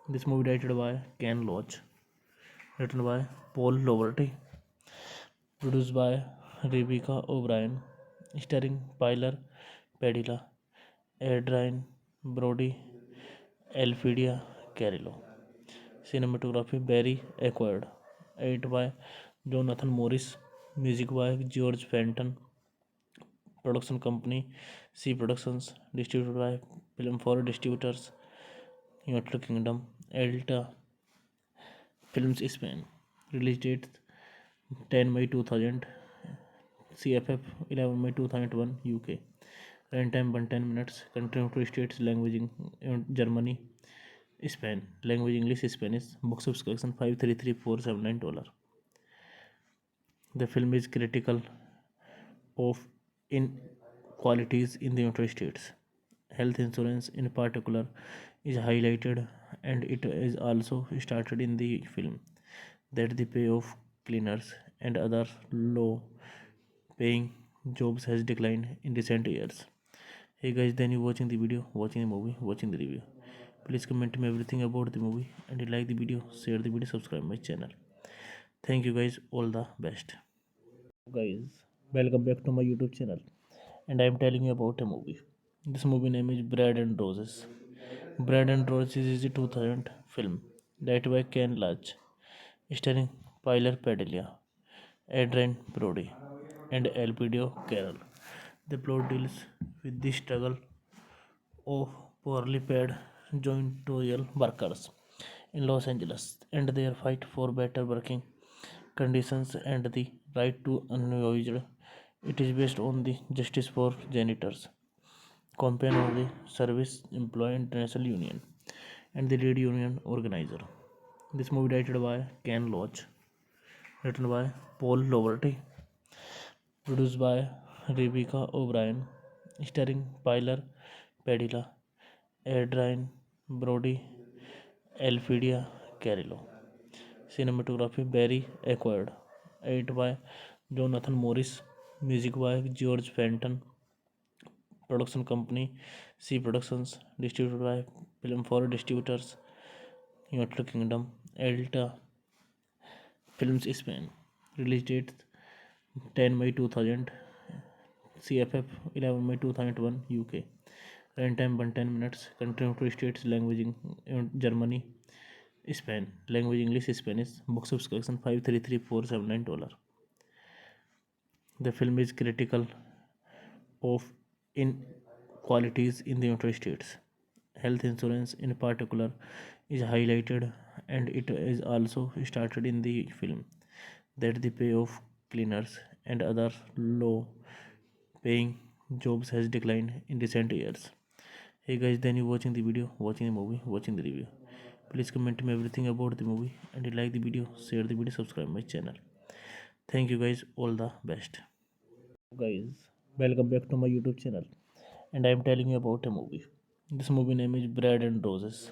This movie directed by Ken Loach, written by Paul Loverty, produced by Rebecca O'Brien, starring Pilar Padilla, Adrian Brody, Elfidia Carrillo. Cinematography Barry Acquired. Edited by Jonathan Morris. Music by George Fenton. Production company C Productions. Distributed by Film for Distributors, United Kingdom. Elta Films Spain. Release date 10 May 2000. CFF 11 May 2001 UK. Runtime 110 minutes. Country of states. Language Germany, Spain. Language English, Spanish. Box office collection $533,479. The film is critical of inequalities in the United States. Health insurance, in particular, is highlighted, and it is also started in the film that the pay of cleaners and other low-paying jobs has declined in recent years. Hey guys, then you watching the video, watching the movie, watching the review. Please comment me everything about the movie, and you like the video, share the video, subscribe my channel. Thank you guys, all the best. Guys, welcome back to my YouTube channel, and I am telling you about a movie. This movie name is Bread and Roses. Bread and Roses is a 2000 film directed by Ken Loach, starring Pilar Padilla, Adrian Brody, and Elpidio Carroll. The plot deals with the struggle of poorly paid janitorial workers in Los Angeles and their fight for better working conditions and the right to unwaged. It is based on the Justice for Janitors campaign of the Service Employee International Union and the lead union organizer. This movie directed by Ken Loach, written by Paul Loverty, produced by Rebecca O'Brien, starring Pilar Padilla, Adrian Brody, Elfidia Carrillo. Cinematography Barry Acquired. Edited by Jonathan Morris. Music by George Fenton. Production company C Productions. Distributed by Film for Distributors, United Kingdom. Elta Films Spain. Release date 10 May 2000. CFF 11 May 2001 UK. Runtime 110 minutes. Country of states. Language Germany, Spain. Language English, Spanish. Box office collection $533,479. The film is critical of inequalities in the United States. health insurance in particular is highlighted, and it is also started in the film that the pay of cleaners and other low paying jobs has declined in recent years. Hey guys, then you watching the video, watching the movie, watching the review. Please comment me everything about the movie, and you like the video, share the video, subscribe my channel. Thank you guys, all the best. Guys, welcome back to my YouTube channel, and I am telling you about a movie. This movie name is Bread and Roses.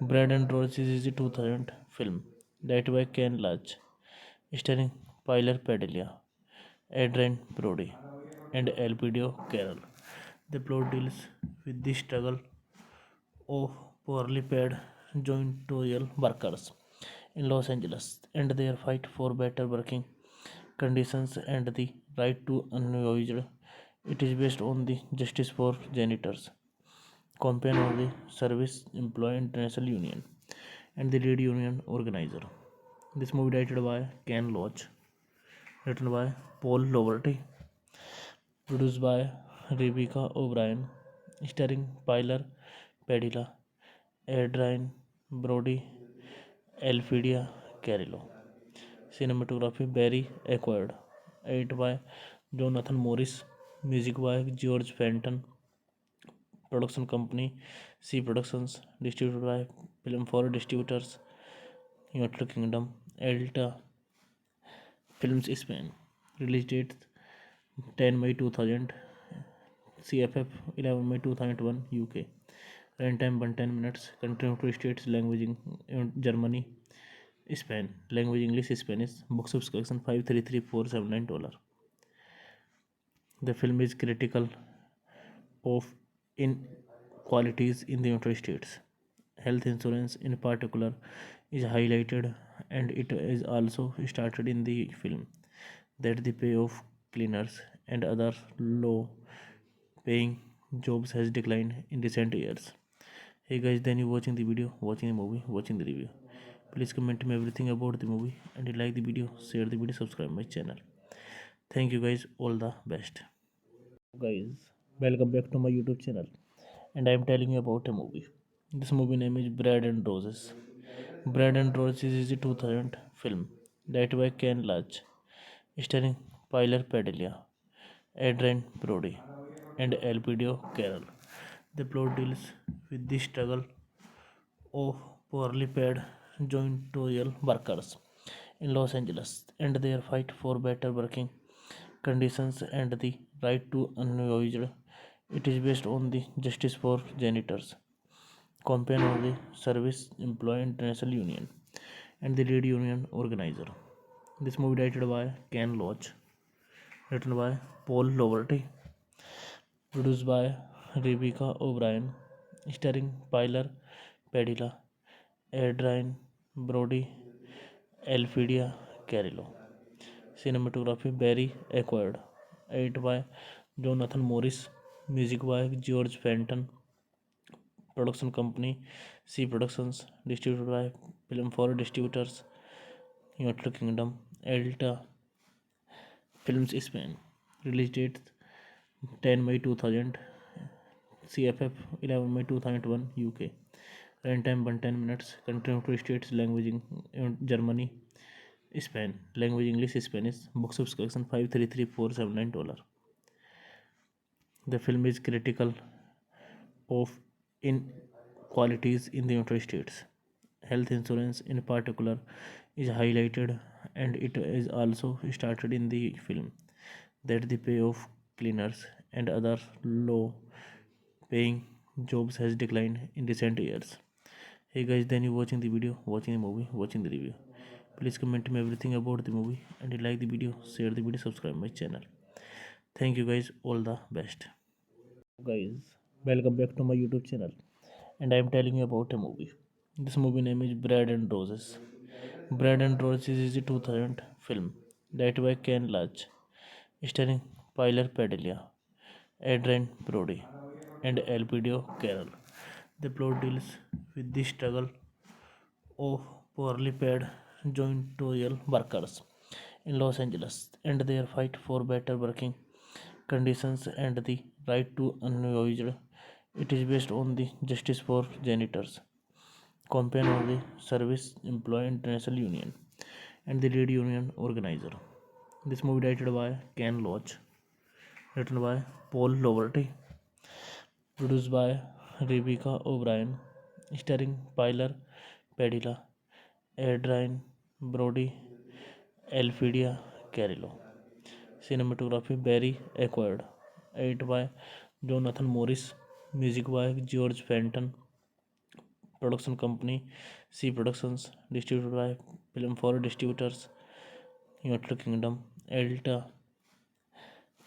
Bread and Roses is a 2000 film directed by Ken Loach, starring Pilar Padilla, Adrian Brody, and Elpidio Carroll. The plot deals with the struggle of poorly paid janitorial workers in Los Angeles and their fight for better working conditions and the right to unwaged. It is based on the Justice for Janitors campaign of the Service Employee International Union and the lead union organizer. This movie directed by Ken Loach, written by Paul Loverty, produced by Rebecca O'Brien, starring Pilar Padilla, Adrian Brody, Elfidia Carrillo. Cinematography Barry Acquired. Edited by Jonathan Morris. Music by George Fenton. Production company C Productions. Distributed by Film for Distributors. United Kingdom. Elta Films Spain. Release date 10 May 2000. CFF 11 May 2001 UK. Runtime 110 minutes. Country states language in Germany, Spain. Language English, Spanish. Box office collection $533,479. The film is critical of inequalities in the United States. Health insurance in particular is highlighted, and it is also started in the film that the pay of cleaners and other low paying jobs has declined in recent years. Hey guys, then you watching the video, watching the movie, watching the review. Please comment me everything about the movie, and you like the video, share the video, subscribe my channel. Thank you guys, all the best. Guys, welcome back to my YouTube channel, and I am telling you about a movie. This movie name is Bread and Roses. Bread and Roses is a 2000 film directed by Ken Loach, starring Pilar Padilla, Adrian Brody, and Elpidio Carroll. The plot deals with the struggle of poorly paid janitorial workers in Los Angeles and their fight for better working conditions and the right to unwaged. It is based on the Justice for Janitors campaign of the Service Employee International Union and the lead union organizer. This movie directed by Ken Loach, written by Paul Loverty, produced by Rebecca O'Brien, starring Pilar Padilla, Adrian Brody, Elfidia Carrillo. Cinematography Barry Acquired. Edited by Jonathan Morris. Music by George Fenton. Production company C Productions. Distributed by Film for Distributors. United Kingdom. Elta Films Spain. Release date 10 May 2000. CFF 11 May 2001 UK. Runtime 110 minutes. Country states language in Germany, Spain. Language English, Spanish. Box office collection $533,479. The film is critical of inequalities in the United States. Health insurance in particular is highlighted, and it is also started in the film that the pay of cleaners and other low paying jobs has declined in recent years. Hey guys, then you watching the video, watching the movie, watching the review. Please comment me everything about the movie, and you like the video, share the video, subscribe my channel. Thank you guys, all the best. Guys, welcome back to my YouTube channel, and I am telling you about a movie. This movie name is Bread and Roses. Bread and Roses is a 2000 film directed by Ken Loach, starring Pilar Padilla, Adrian Brody, and Elpidio Carroll. The plot deals with the struggle of poorly paid janitorial workers in Los Angeles and their fight for better working conditions and the right to unwaged. It is based on the Justice for Janitors campaign of the Service Employee International Union and the lead union organizer. This movie directed by Ken Loach, written by Paul Loverty, produced by Rebecca O'Brien, starring Pilar Padilla, Adrian Brody, Elfidia Carrillo. Cinematography Barry Acquired. Edited by Jonathan Morris. Music by George Fenton. Production company C Productions. Distributed by Film for Distributors. United Kingdom. Elta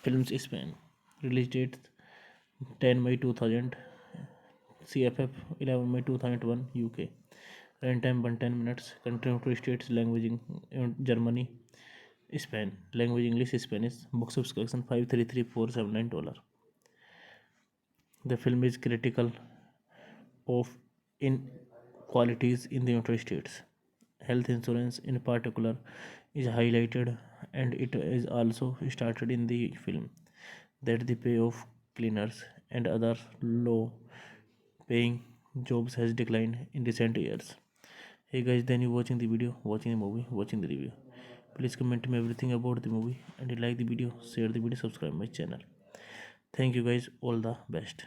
Films Spain. Release date 10 May 2000. CFF 11 May 2001 UK. Runtime 110 minutes. Country of states language Germany. Spain. Language English Spanish. Box office collection $533,479. The film is critical of inequalities in the United States. Health insurance, in particular, is highlighted, and it is also stated in the film that the pay of cleaners and other low paying jobs has declined in recent years. Hey guys, then you watching the video, watching the movie, watching the review. Please comment me everything about the movie, and you like the video, share the video, subscribe my channel. Thank you guys, all the best.